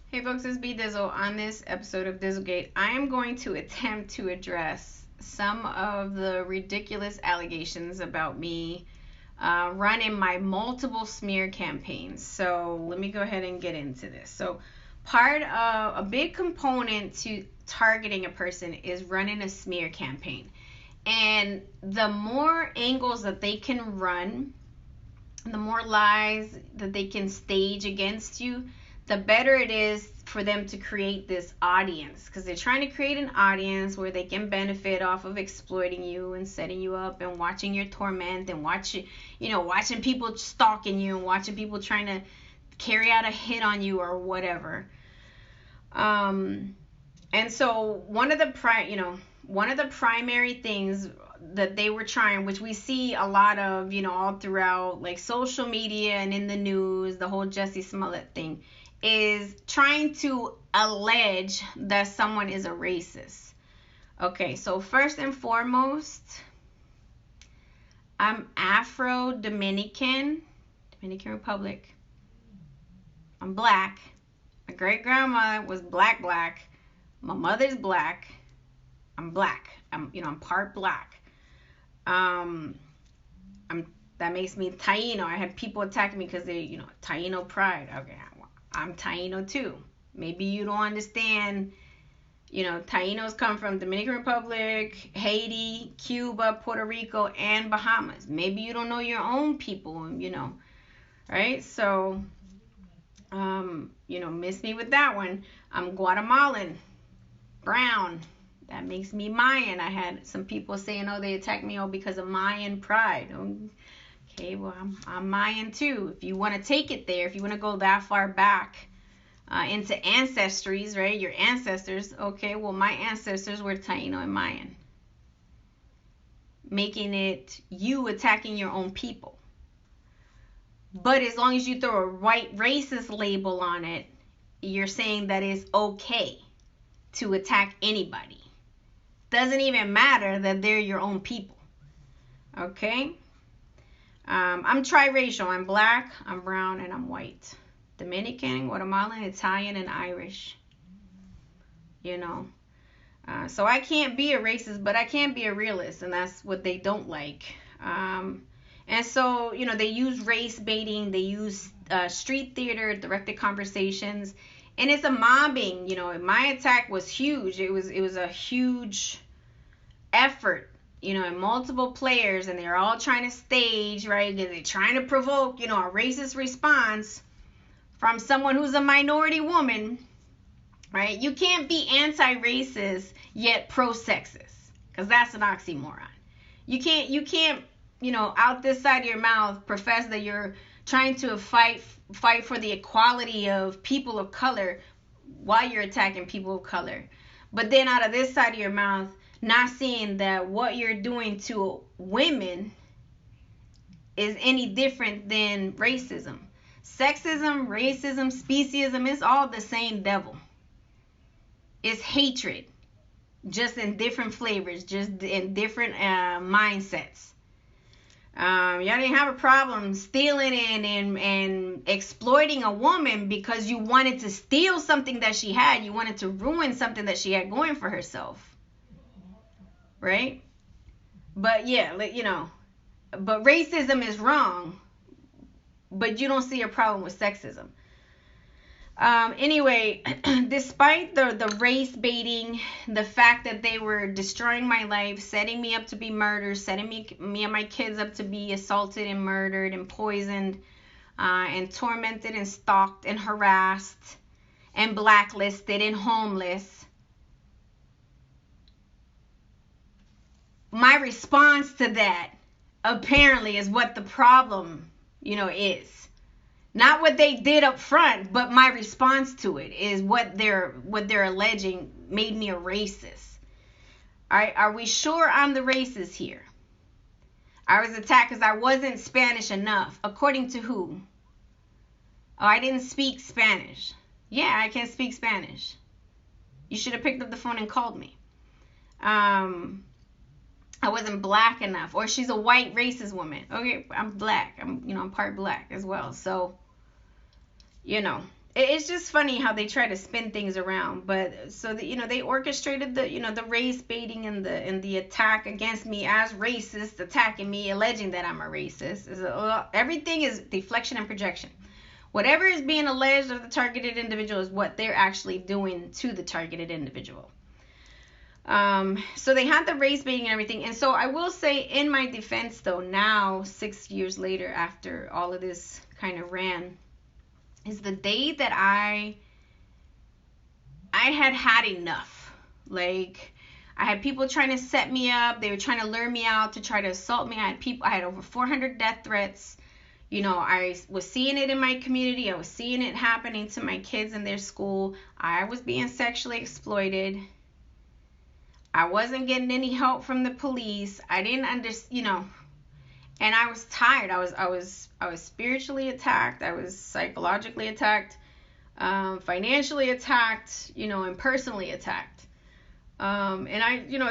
Hey folks, it's B Dizzle. On this episode of Dizzlegate, I am going to attempt to address some of the ridiculous allegations about me running my multiple smear campaigns. So let me go ahead and get into this. So part of a big component to targeting a person is running a smear campaign. And the more angles that they can run, the more lies that they can stage against you, the better it is for them to create this audience, because they're trying to create an audience where they can benefit off of exploiting you and setting you up and watching your torment and watching people stalking you and watching people trying to carry out a hit on you or whatever. And so one of the primary things that they were trying, which we see a lot of, all throughout like social media and in the news, the whole Jussie Smollett thing, is trying to allege that someone is a racist. Okay, so first and foremost, I'm Afro-Dominican, Dominican Republic. I'm black. My great grandmother was black. My mother's black. I'm black. I'm part black. That makes me Taino. I had people attacking me because they, Taino pride. Okay, I'm Taino too. Maybe you don't understand. Tainos come from Dominican Republic, Haiti, Cuba, Puerto Rico, and Bahamas. Maybe you don't know your own people, right? So, miss me with that one. I'm Guatemalan, brown. That makes me Mayan. I had some people saying, oh, they attacked me because of Mayan pride. Okay, well, I'm Mayan too. If you want to take it there, if you want to go that far back into ancestries, right? Your ancestors. Okay, well, my ancestors were Taino and Mayan. Making it you attacking your own people. But as long as you throw a white racist label on it, you're saying that it's okay to attack anybody. Doesn't even matter that they're your own people. Okay? I'm triracial. I'm black, I'm brown, and I'm white. Dominican, Guatemalan, Italian, and Irish. So I can't be a racist, but I can be a realist, and that's what they don't like. And so, they use race baiting, they use street theater, directed conversations, and it's a mobbing. My attack was huge. It was a huge effort, and multiple players, and they're all trying to stage, right? They're trying to provoke, a racist response from someone who's a minority woman, right? You can't be anti-racist yet pro-sexist, because that's an oxymoron. You can't, out this side of your mouth profess that you're trying to fight for the equality of people of color while you're attacking people of color. But then out of this side of your mouth, not seeing that what you're doing to women is any different than racism. Sexism, racism, speciesism, it's all the same devil. It's hatred, just in different flavors, just in different mindsets. Y'all didn't have a problem stealing and exploiting a woman because you wanted to steal something that she had. You wanted to ruin something that she had going for herself. Right? But yeah, but racism is wrong. But you don't see a problem with sexism. Anyway, despite the race baiting, the fact that they were destroying my life, setting me up to be murdered, setting me and my kids up to be assaulted and murdered and poisoned, and tormented and stalked and harassed and blacklisted and homeless, my response to that apparently is what the problem, is. Not what they did up front, but my response to it is what they're alleging made me a racist. All right, are we sure I'm the racist here? I was attacked because I wasn't Spanish enough. According to who? Oh, I didn't speak Spanish. Yeah, I can speak Spanish. You should have picked up the phone and called me. I wasn't black enough. Or she's a white racist woman. Okay, I'm black. I'm part black as well. So, it's just funny how they try to spin things around. But so that, they orchestrated the race baiting and the attack against me as racist, attacking me, alleging that I'm a racist. Everything is deflection and projection. Whatever is being alleged of the targeted individual is what they're actually doing to the targeted individual. So they had the race baiting and everything. And so I will say, in my defense though, now 6 years later, after all of this kind of ran, is the day that I had enough. Like, I had people trying to set me up. They were trying to lure me out to try to assault me. I had over 400 death threats. I was seeing it in my community. I was seeing it happening to my kids in their school. I was being sexually exploited. I wasn't getting any help from the police. I didn't understand, and I was tired. I was spiritually attacked. I was psychologically attacked, financially attacked, and personally attacked. And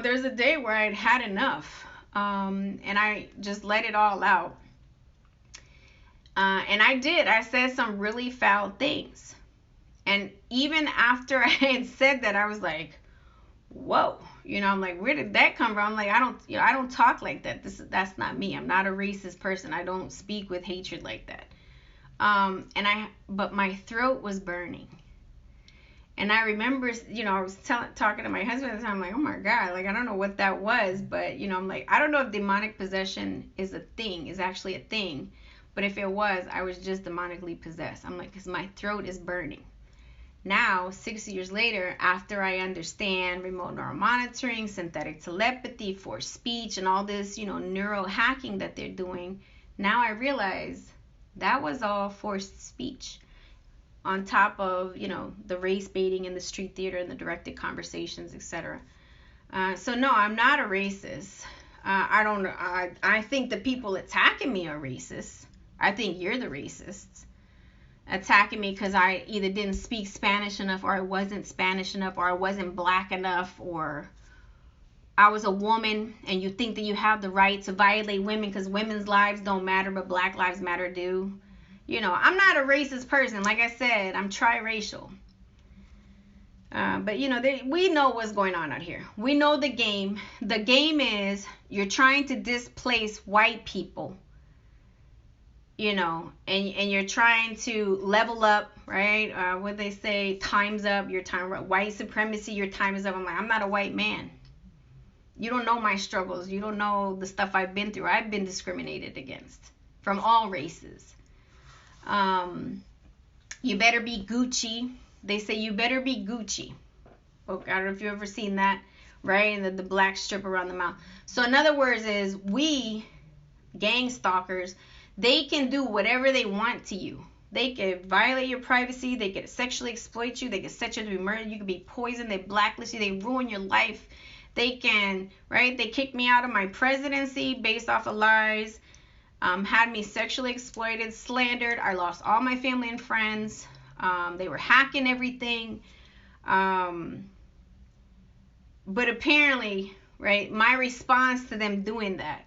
there's a day where I'd had enough, and I just let it all out. And I did. I said some really foul things. And even after I had said that, I was like, whoa. I'm like, where did that come from? I'm like, I don't talk like that. That's not me. I'm not a racist person. I don't speak with hatred like that. But my throat was burning. And I remember, I was talking to my husband at the time. I'm like, oh my God, like, I don't know what that was. But, I'm like, I don't know if demonic possession is actually a thing. But if it was, I was just demonically possessed. I'm like, because my throat is burning. Now, 6 years later, after I understand remote neural monitoring, synthetic telepathy, forced speech, and all this, neuro hacking that they're doing, now I realize that was all forced speech on top of, the race baiting and the street theater and the directed conversations, etc. So no, I'm not a racist. I think the people attacking me are racist. I think you're the racists. Attacking me because I either didn't speak Spanish enough, or I wasn't Spanish enough, or I wasn't black enough, or I was a woman and you think that you have the right to violate women because women's lives don't matter but black lives matter do. I'm not a racist person. Like I said, I'm triracial. But we know what's going on out here. We know the game. The game is you're trying to displace white people. And you're trying to level up, right? What they say, time's up, your time, white supremacy, your time is up. I'm like, I'm not a white man. You don't know my struggles. You don't know the stuff I've been through. I've been discriminated against from all races. You better be Gucci. They say you better be Gucci. Oh, I don't know if you've ever seen that, right? And the black strip around the mouth. So in other words is we, gang stalkers, they can do whatever they want to you. They can violate your privacy. They can sexually exploit you. They can set you to be murdered. You can be poisoned. They blacklist you. They ruin your life. They can, right? They kicked me out of my presidency based off of lies. Had me sexually exploited, slandered. I lost all my family and friends. They were hacking everything. But apparently, right, my response to them doing that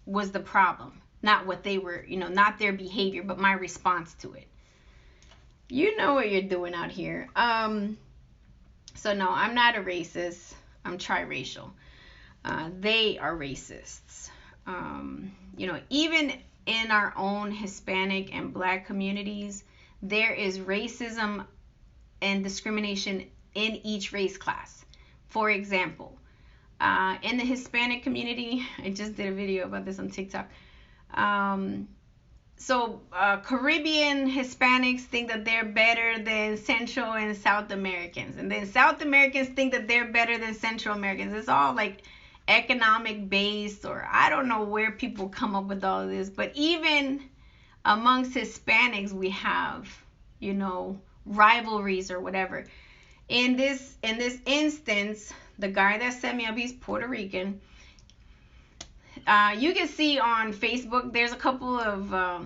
was the problem. Not what they were, not their behavior, but my response to it. You know what you're doing out here. So no, I'm not a racist. I'm triracial. They are racists. Even in our own Hispanic and black communities, there is racism and discrimination in each race class. For example, in the Hispanic community, I just did a video about this on TikTok. Caribbean Hispanics think that they're better than Central and South Americans. And then South Americans think that they're better than Central Americans. It's all like economic based, or I don't know where people come up with all of this. But even amongst Hispanics, we have, rivalries or whatever. In this instance, the guy that set me up, he's Puerto Rican. You can see on Facebook, there's a couple of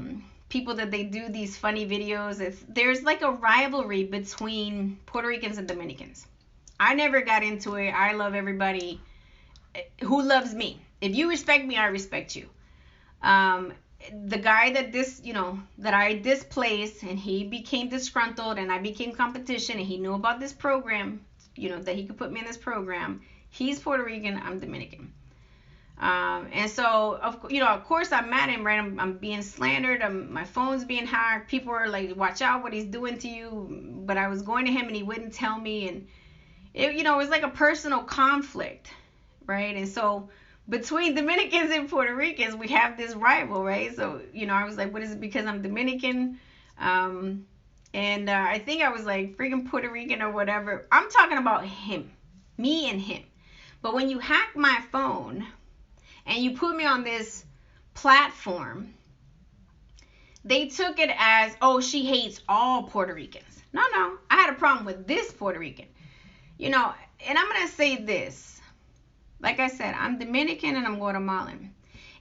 people that they do these funny videos. There's like a rivalry between Puerto Ricans and Dominicans. I never got into it. I love everybody who loves me. If you respect me, I respect you. the guy that I displaced, and he became disgruntled, and I became competition, and he knew about this program, that he could put me in this program. He's Puerto Rican, I'm Dominican. And so, of course, I'm mad at him, right? I'm being slandered. My phone's being hacked. People are like, watch out what he's doing to you. But I was going to him and he wouldn't tell me. And it was like a personal conflict, right? And so between Dominicans and Puerto Ricans, we have this rival, right? So, I was like, what is it because I'm Dominican? And I think I was like freaking Puerto Rican or whatever. I'm talking about him, me and him. But when you hack my phone and you put me on this platform, they took it as, oh, she hates all Puerto Ricans. No, I had a problem with this Puerto Rican. And I'm going to say this. Like I said, I'm Dominican and I'm Guatemalan.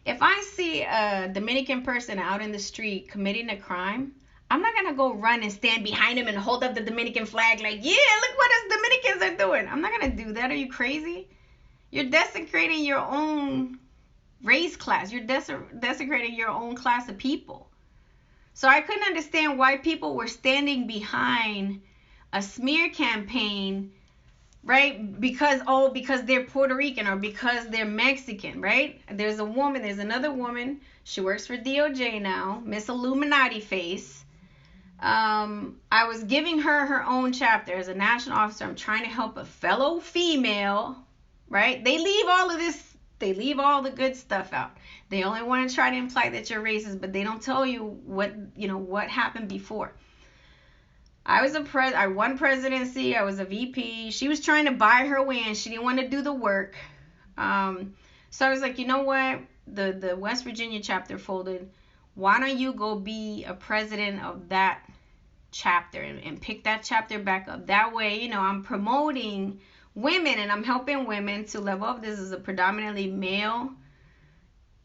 If I see a Dominican person out in the street committing a crime, I'm not going to go run and stand behind him and hold up the Dominican flag like, yeah, look what us Dominicans are doing. I'm not going to do that. Are you crazy? You're desecrating your own race class. You're desecrating your own class of people. So I couldn't understand why people were standing behind a smear campaign, right? Because they're Puerto Rican or because they're Mexican, right? There's another woman. She works for DOJ now, Miss Illuminati face. I was giving her own chapter as a national officer. I'm trying to help a fellow female, right? They leave all the good stuff out. They only want to try to imply that you're racist, but they don't tell you what happened before. I won presidency. I was a VP. She was trying to buy her way in. She didn't want to do the work. So I was like, you know what? The West Virginia chapter folded. Why don't you go be a president of that chapter and pick that chapter back up? That way, I'm promoting women and I'm helping women to level up. This is a predominantly male,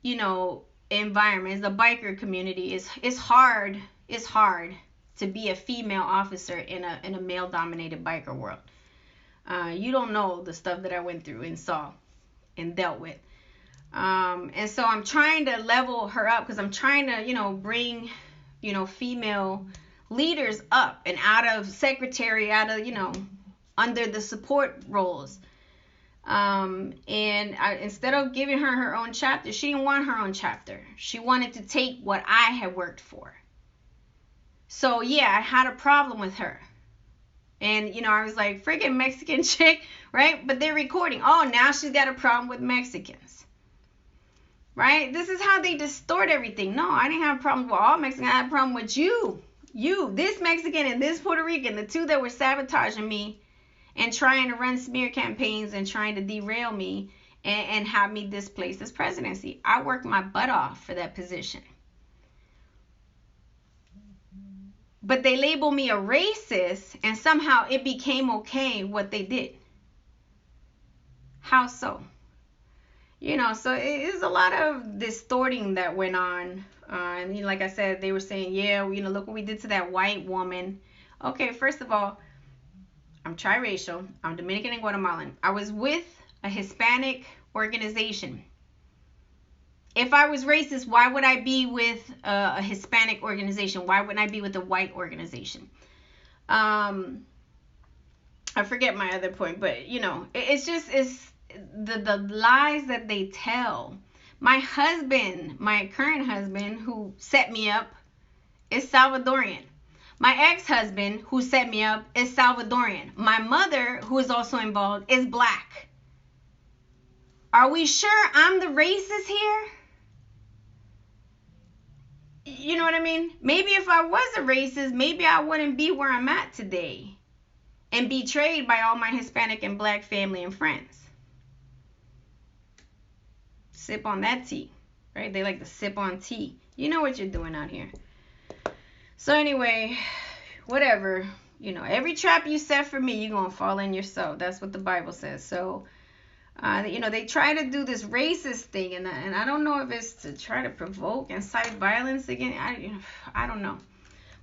environment. The biker community is hard. It's hard to be a female officer in a male dominated biker world. You don't know the stuff that I went through and saw and dealt with. And so I'm trying to level her up because I'm trying to, bring, female leaders up and out of secretary, under the support roles. Instead of giving her own chapter, she didn't want her own chapter. She wanted to take what I had worked for. So yeah, I had a problem with her. And, I was like, freaking Mexican chick, right? But they're recording. Oh, now she's got a problem with Mexicans. Right? This is how they distort everything. No, I didn't have a problem with all Mexicans. I had a problem with you. You, this Mexican and this Puerto Rican, the two that were sabotaging me and trying to run smear campaigns and trying to derail me and have me displaced this presidency. I worked my butt off for that position. But they labeled me a racist and somehow it became okay what they did. How so? So it is a lot of distorting that went on. And like I said, they were saying, yeah, look what we did to that white woman. Okay, first of all, I'm triracial. I'm Dominican and Guatemalan. I was with a Hispanic organization. If I was racist, why would I be with a Hispanic organization? Why wouldn't I be with a white organization? I forget my other point, but it's the lies that they tell. My current husband, who set me up, is Salvadorian. My ex-husband, who set me up, is Salvadorian. My mother, who is also involved, is black. Are we sure I'm the racist here? You know what I mean? Maybe if I was a racist, maybe I wouldn't be where I'm at today and betrayed by all my Hispanic and black family and friends. Sip on that tea, right? They like to sip on tea. You know what you're doing out here. So anyway, whatever. Every trap you set for me, you're going to fall in yourself. That's what the Bible says. So, they try to do this racist thing, and I don't know if it's to try to provoke, incite violence again. I don't know.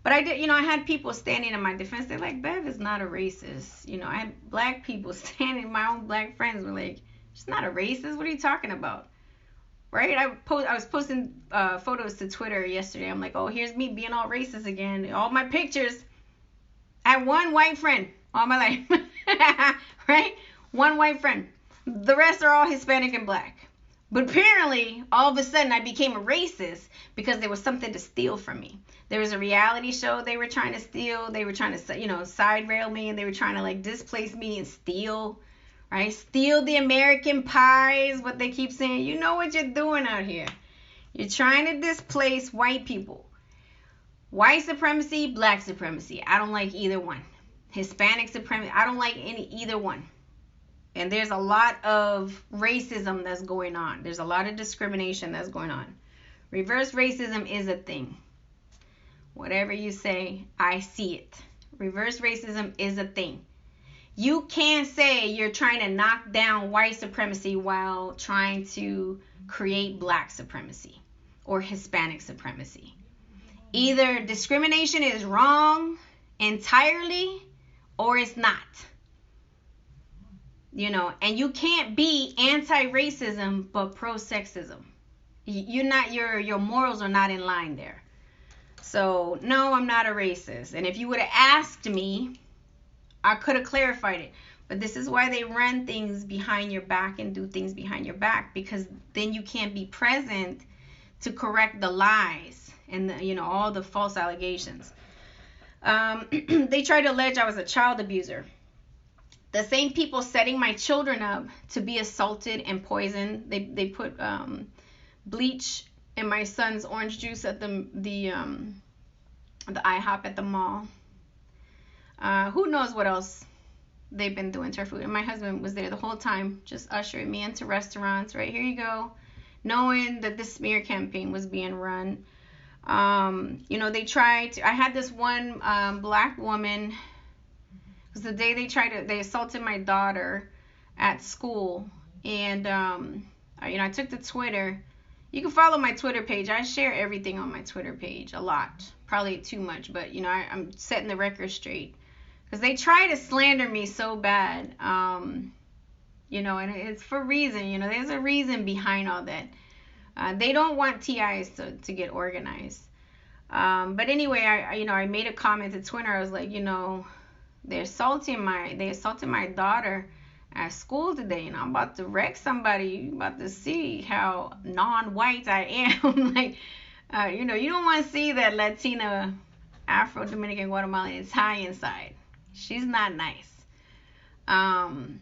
But I did, I had people standing in my defense. They're like, Bev is not a racist. I had black people standing, my own black friends were like, she's not a racist. What are you talking about? right? I was posting photos to Twitter yesterday. I'm like, oh, here's me being all racist again. All my pictures. I had one white friend all my life, right? One white friend. The rest are all Hispanic and black. But apparently, all of a sudden, I became a racist because there was something to steal from me. There was a reality show they were trying to steal. They were trying to, side rail me, and they were trying to, displace me and steal, right? Steal the American pie is what they keep saying. You know what you're doing out here. You're trying to displace white people. White supremacy, black supremacy. I don't like either one. Hispanic supremacy. I don't like either one. And there's a lot of racism that's going on. There's a lot of discrimination that's going on. Reverse racism is a thing. Whatever you say, I see it. Reverse racism is a thing. You can't say you're trying to knock down white supremacy while trying to create black supremacy or Hispanic supremacy. Either discrimination is wrong entirely or it's not. And you can't be anti-racism but pro-sexism. Your morals are not in line there. So, no, I'm not a racist. And if you would have asked me, I could have clarified it. But this is why they run things behind your back and do things behind your back, because then you can't be present to correct the lies and all the false allegations. They tried to allege I was a child abuser. The same people setting my children up to be assaulted and poisoned. They put bleach in my son's orange juice at the IHOP at the mall. Who knows what else they've been doing to our food. And my husband was there the whole time, just ushering me into restaurants. Right, here you go. Knowing that this smear campaign was being run. They tried to, I had this one black woman. It was the day they assaulted my daughter at school. And, I took to Twitter. You can follow my Twitter page. I share everything on my Twitter page a lot. Probably too much, but, I'm setting the record straight. Because they try to slander me so bad. And it's for a reason. There's a reason behind all that. They don't want TIs to get organized. But anyway, I made a comment to Twitter. I was like, they assaulted my daughter at school today, and I'm about to wreck somebody. You about to see how non-white I am. You don't want to see that Latina, Afro, Dominican, Guatemalan, Italian side. She's not nice. And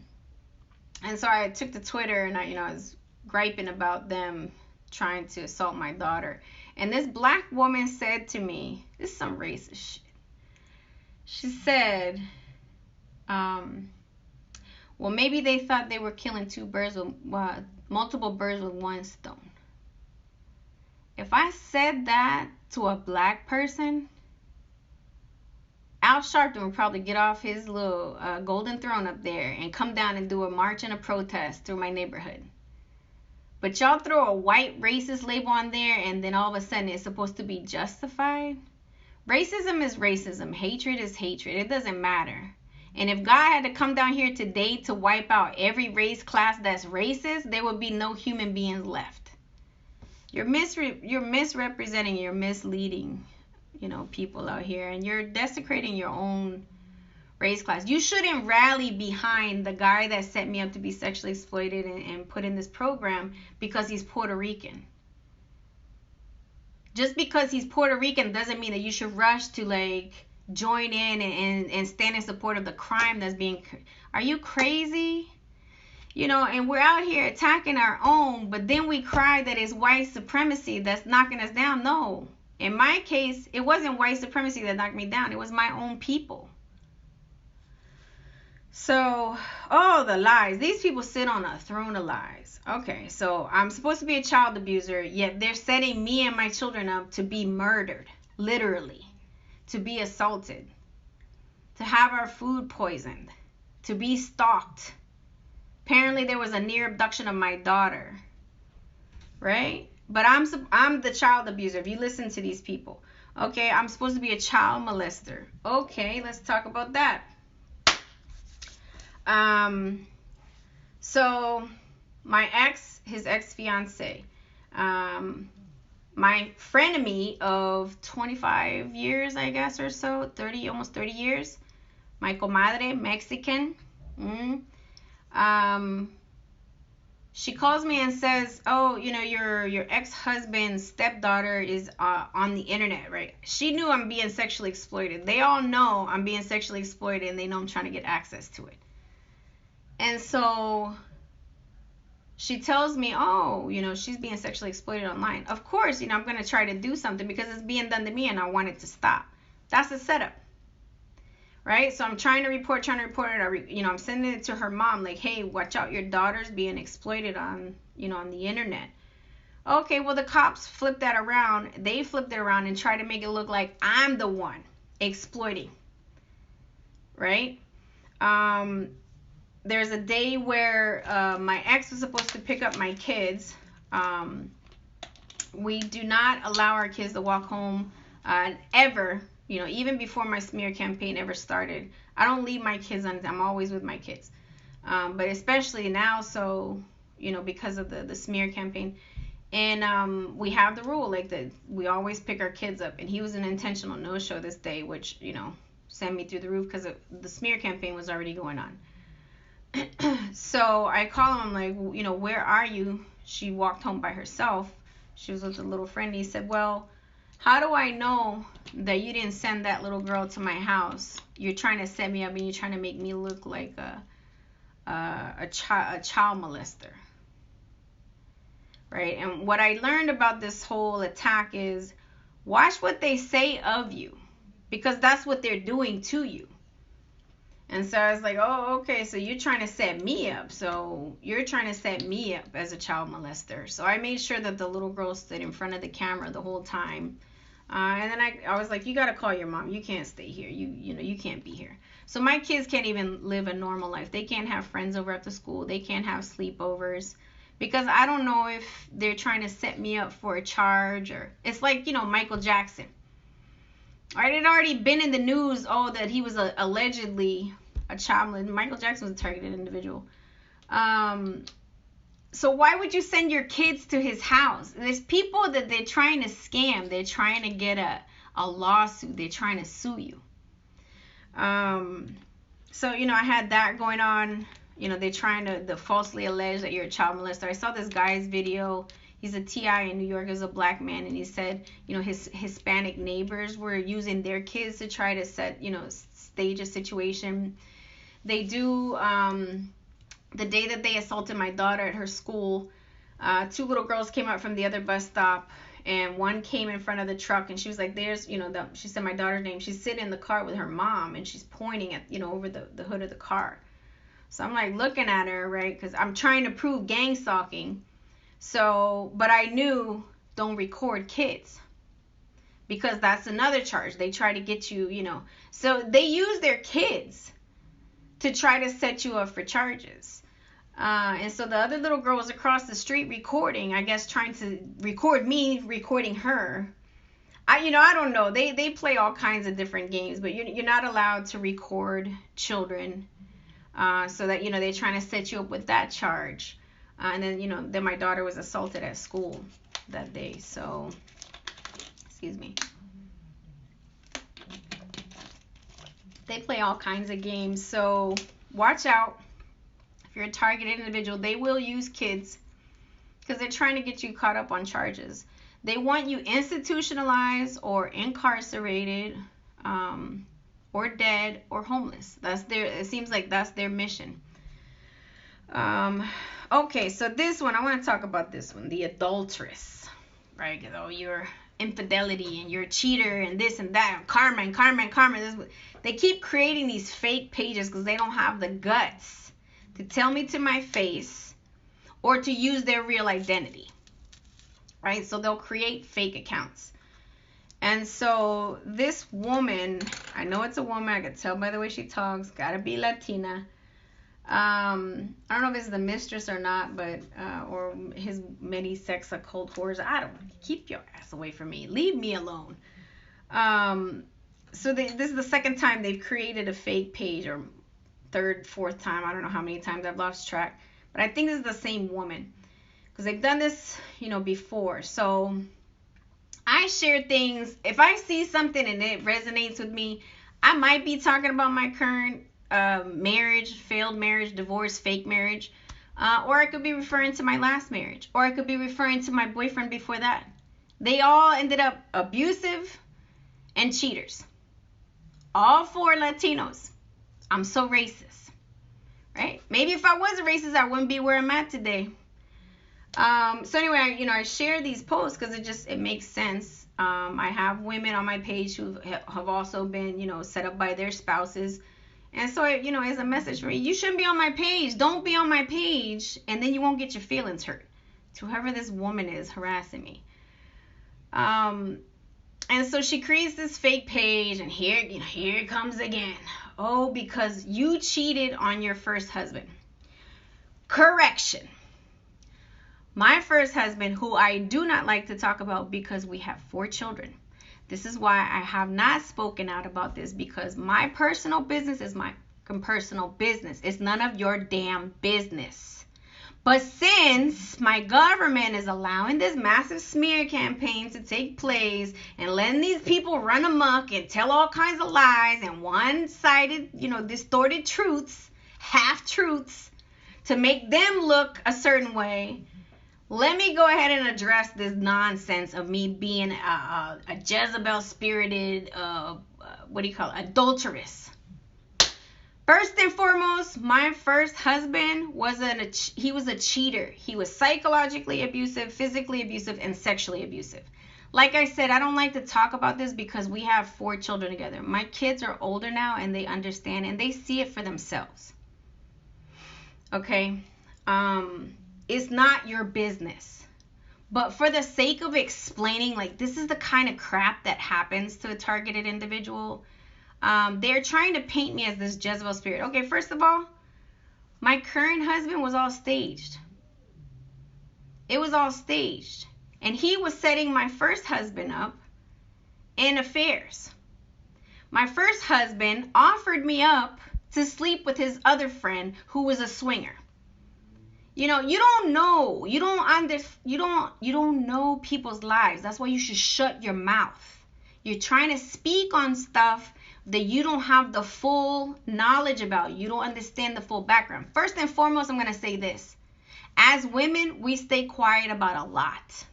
so I took to Twitter, and I was griping about them trying to assault my daughter. And this black woman said to me, this is some racist shit. She said, well, maybe they thought they were killing multiple birds with one stone. If I said that to a black person, Al Sharpton would probably get off his little golden throne up there and come down and do a march and a protest through my neighborhood. But y'all throw a white racist label on there, and then all of a sudden it's supposed to be justified? Racism is racism. Hatred is hatred. It doesn't matter. And if God had to come down here today to wipe out every race class that's racist, there would be no human beings left. You're misrepresenting, you're misleading, people out here, and you're desecrating your own race class. You shouldn't rally behind the guy that set me up to be sexually exploited and put in this program because he's Puerto Rican. Just because he's Puerto Rican doesn't mean that you should rush to join in and stand in support of the crime that's being. Are you crazy? And we're out here attacking our own, but then we cry that it's white supremacy that's knocking us down. No. In my case, it wasn't white supremacy that knocked me down. It was my own people. So, the lies. These people sit on a throne of lies. Okay, so I'm supposed to be a child abuser, yet they're setting me and my children up to be murdered, literally, to be assaulted, to have our food poisoned, to be stalked. Apparently, there was a near abduction of my daughter, right? But I'm the child abuser. If you listen to these people, okay, I'm supposed to be a child molester. Okay, let's talk about that. So my his ex-fiance, Um, my frenemy of 25 years, I guess, or so, 30, almost 30 years, my comadre, Mexican. Mm, um, she calls me and says, "Oh, your ex-husband's stepdaughter is on the internet, right?" She knew I'm being sexually exploited. They all know I'm being sexually exploited, and they know I'm trying to get access to it. And so she tells me, "Oh, she's being sexually exploited online." Of course, I'm going to try to do something because it's being done to me, and I want it to stop. That's the setup. Right? So I'm trying to report it. I'm sending it to her mom, like, "Hey, watch out, your daughter's being exploited on the internet." Okay, well, the cops flipped that around. They flipped it around and tried to make it look like I'm the one exploiting. Right? There's a day where my ex was supposed to pick up my kids. We do not allow our kids to walk home ever. Even before my smear campaign ever started, I don't leave my kids on. I'm always with my kids. But especially now, so because of the smear campaign, and we have the rule like that we always pick our kids up. And he was an intentional no-show this day, which sent me through the roof because the smear campaign was already going on. So I call him, I'm like, "Where are you?" She walked home by herself. She was with a little friend. He said, "Well, how do I know that you didn't send that little girl to my house? You're trying to set me up, and you're trying to make me look like a child molester." Right? And what I learned about this whole attack is watch what they say of you, because that's what they're doing to you. And so I was like, "Oh, okay, so you're trying to set me up. So you're trying to set me up as a child molester." So I made sure that the little girl stood in front of the camera the whole time. And then I was like, "You got to call your mom. You can't stay here. You can't be here." So my kids can't even live a normal life. They can't have friends over at the school. They can't have sleepovers because I don't know if they're trying to set me up for a charge, or it's like, Michael Jackson. Right? It had already been in the news, that he was allegedly a child. Michael Jackson was a targeted individual. So why would you send your kids to his house? There's people that they're trying to scam. They're trying to get a lawsuit. They're trying to sue you. So, I had that going on. They're trying to falsely allege that you're a child molester. I saw this guy's video. He's a TI in New York. He's a black man, and he said, his Hispanic neighbors were using their kids to try to stage a situation. They do, the day that they assaulted my daughter at her school, two little girls came out from the other bus stop, and one came in front of the truck, and she was like, "There's," she said my daughter's name. She's sitting in the car with her mom, and she's pointing at, over the hood of the car. So I'm like looking at her, right, because I'm trying to prove gang stalking. So, but I knew don't record kids, because that's another charge. They try to get you, so they use their kids to try to set you up for charges. And so the other little girl was across the street recording, I guess trying to record me recording her. I don't know. They play all kinds of different games, but you're not allowed to record children. So that, they're trying to set you up with that charge. And then, then my daughter was assaulted at school that day. So, excuse me. They play all kinds of games. So watch out. If you're a targeted individual, they will use kids because they're trying to get you caught up on charges. They want you institutionalized or incarcerated, or dead or homeless. It seems like that's their mission. Okay, so this one, I want to talk about this one, the adulteress, right? You're infidelity and you're a cheater and this and that, and karma. They keep creating these fake pages because they don't have the guts to tell me to my face or to use their real identity, right? So they'll create fake accounts. And so this woman, I know it's a woman, I could tell by the way she talks, gotta be Latina. I don't know if it's the mistress or not, but or his many sex occult whores. I don't know. Keep your ass away from me. Leave me alone. So this is the second time they've created a fake page, or third, fourth time. I don't know how many times, I've lost track. But I think this is the same woman. because I've done this, before. So I share things. If I see something and it resonates with me, I might be talking about my current marriage, failed marriage, divorce, fake marriage, or I could be referring to my last marriage, or I could be referring to my boyfriend before that. They all ended up abusive and cheaters. All 4 Latinos. I'm so racist, right? Maybe if I wasn't racist, I wouldn't be where I'm at today. So anyway, I share these posts because it makes sense. I have women on my page who have also been, set up by their spouses. And so, as a message for me, you shouldn't be on my page. Don't be on my page, and then you won't get your feelings hurt. To whoever this woman is harassing me. And so she creates this fake page, and here it comes again. Oh, because you cheated on your first husband. Correction. My first husband, who I do not like to talk about because we have 4 children. This is why I have not spoken out about this, because my personal business is my personal business. It's none of your damn business. But since my government is allowing this massive smear campaign to take place and letting these people run amok and tell all kinds of lies and one-sided, distorted truths, half-truths, to make them look a certain way, let me go ahead and address this nonsense of me being a Jezebel-spirited, adulteress. First and foremost, my first husband was a cheater. He was psychologically abusive, physically abusive, and sexually abusive. Like I said, I don't like to talk about this because we have 4 children together. My kids are older now, and they understand, and they see it for themselves. Okay? It's not your business. But for the sake of explaining, this is the kind of crap that happens to a targeted individual, they're trying to paint me as this Jezebel spirit. Okay, first of all, my current husband was all staged. It was all staged. And he was setting my first husband up in affairs. My first husband offered me up to sleep with his other friend who was a swinger. You don't know. You don't know people's lives. That's why you should shut your mouth. You're trying to speak on stuff that you don't have the full knowledge about. You don't understand the full background. First and foremost, I'm going to say this. As women, we stay quiet about a lot.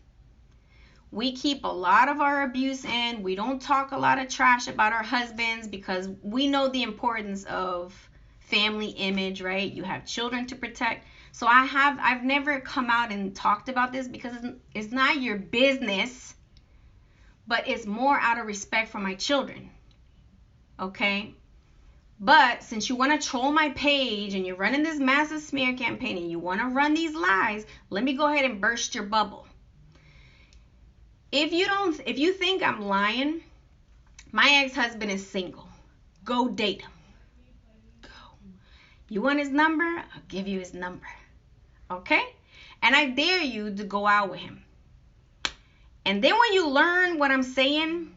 We keep a lot of our abuse in. We don't talk a lot of trash about our husbands because we know the importance of family image, right? You have children to protect. So I've never come out and talked about this because it's not your business, but it's more out of respect for my children. Okay? But since you want to troll my page and you're running this massive smear campaign and you want to run these lies, let me go ahead and burst your bubble. If you think I'm lying, my ex-husband is single. Go date him. Go. You want his number? I'll give you his number. Okay? And I dare you to go out with him. And then when you learn what I'm saying,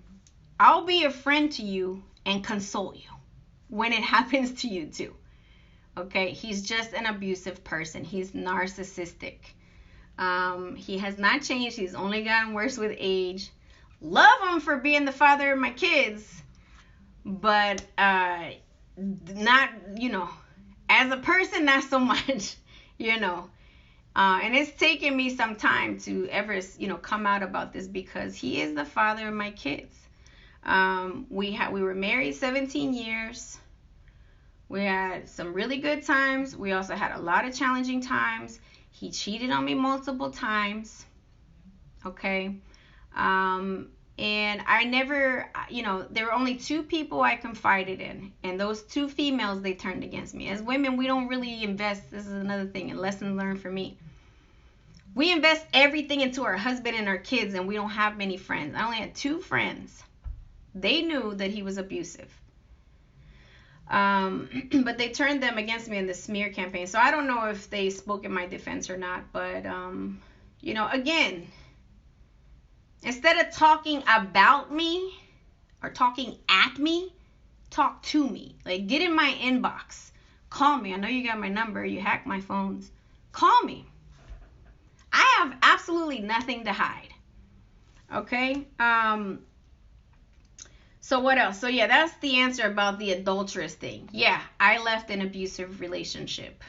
I'll be a friend to you and console you when it happens to you too. Okay? He's just an abusive person. He's narcissistic. He has not changed. He's only gotten worse with age. Love him for being the father of my kids. But not, as a person, not so much, And it's taken me some time to ever, come out about this because he is the father of my kids. We were married 17 years. We had some really good times. We also had a lot of challenging times. He cheated on me multiple times. Okay. And I never, there were only 2 people I confided in. And those 2 females, they turned against me. As women, we don't really invest. This is another thing, a lesson learned for me. We invest everything into our husband and our kids, and we don't have many friends. I only had 2 friends. They knew that he was abusive. But they turned them against me in the smear campaign. So I don't know if they spoke in my defense or not. But, again, instead of talking about me or talking at me, talk to me. Get in my inbox. Call me. I know you got my number. You hacked my phones. Call me. I have absolutely nothing to hide. Okay. So what else? So yeah, that's the answer about the adulterous thing. Yeah, I left an abusive relationship.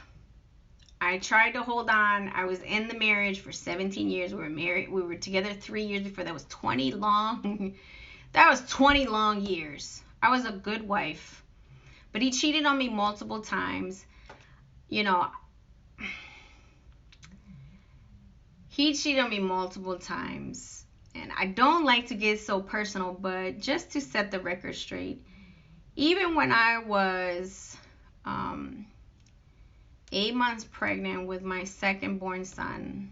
I tried to hold on. I was in the marriage for 17 years. We were married. We were together 3 years before. That was 20 long. That was 20 long years. I was a good wife. But he cheated on me multiple times. You know, he cheated on me multiple times. And I don't like to get so personal, but just to set the record straight, even when I was 8 months pregnant with my second born son,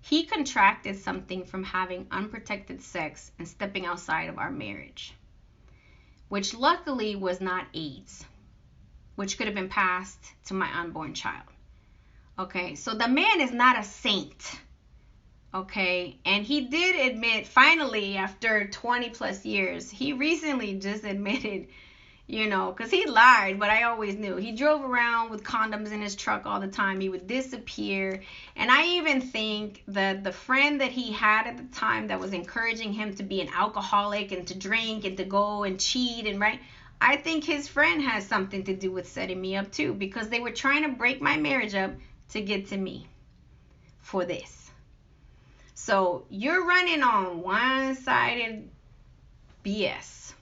he contracted something from having unprotected sex and stepping outside of our marriage, which luckily was not AIDS, which could have been passed to my unborn child. Okay, so the man is not a saint. Okay, and he did admit, finally, after 20 plus years, he recently just admitted, you know, because he lied, but I always knew. He drove around with condoms in his truck all the time. He would disappear. And I even think that the friend that he had at the time that was encouraging him to be an alcoholic and to drink and to go and cheat and right, I think his friend has something to do with setting me up too, because they were trying to break my marriage up to get to me for this. So you're running on one-sided BS.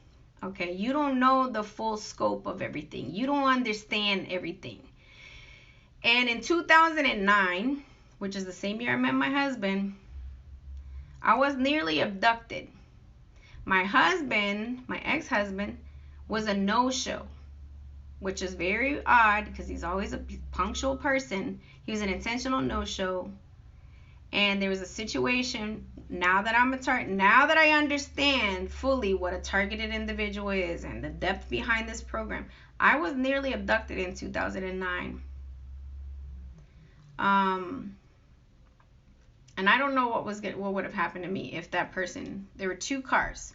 Okay, you don't know the full scope of everything. You don't understand everything. And in 2009, which is the same year I met my husband, I was nearly abducted. My husband, my ex-husband, was a no-show, which is very odd because he's always a punctual person. He was an intentional no-show. And there was a situation, now that I understand fully what a targeted individual is and the depth behind this program, I was nearly abducted in 2009. And I don't know what would have happened to me if that person, there were 2 cars.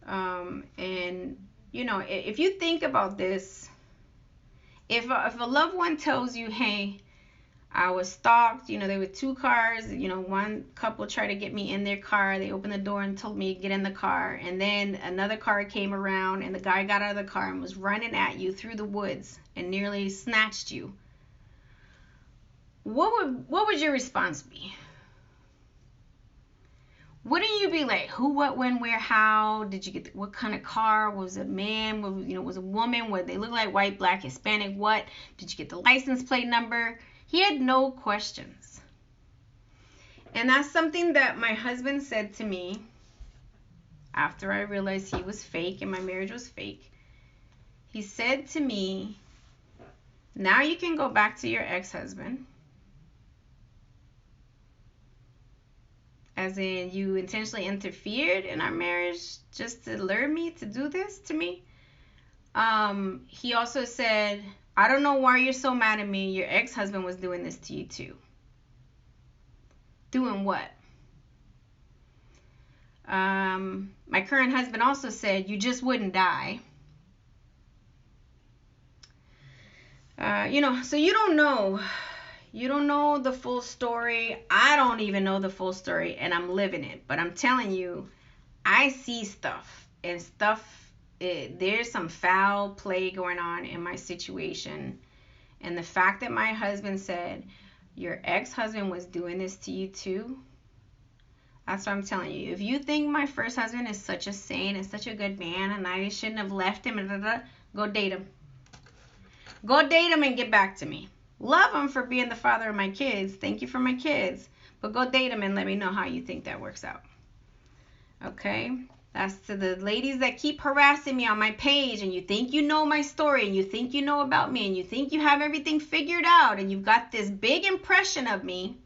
And you know, if you think about this, if a loved one tells you, hey, I was stalked, you know, there were 2 cars, you know, one couple tried to get me in their car. They opened the door and told me to get in the car. And then another car came around and the guy got out of the car and was running at you through the woods and nearly snatched you. What would your response be? Wouldn't you be like, who, what, when, where, how? Did you get, what kind of car? Was it a man? Was a woman? What they look like? White, black, Hispanic? What? Did you get the license plate number? He had no questions. And that's something that my husband said to me after I realized he was fake and my marriage was fake. He said to me, now you can go back to your ex-husband. As in, you intentionally interfered in our marriage just to lure me to do this to me. He also said, I don't know why you're so mad at me. Your ex-husband was doing this to you too. Doing what? My current husband also said, you just wouldn't die. You know, so you don't know. You don't know the full story. I don't even know the full story, and I'm living it. But I'm telling you, I see stuff, and there's some foul play going on in my situation. And the fact that my husband said, your ex-husband was doing this to you too, that's what I'm telling you. If you think my first husband is such a saint and such a good man and I shouldn't have left him, go date him. Go date him and get back to me. Love him for being the father of my kids. Thank you for my kids. But go date him and let me know how you think that works out. Okay? That's to the ladies that keep harassing me on my page and you think you know my story and you think you know about me and you think you have everything figured out and you've got this big impression of me.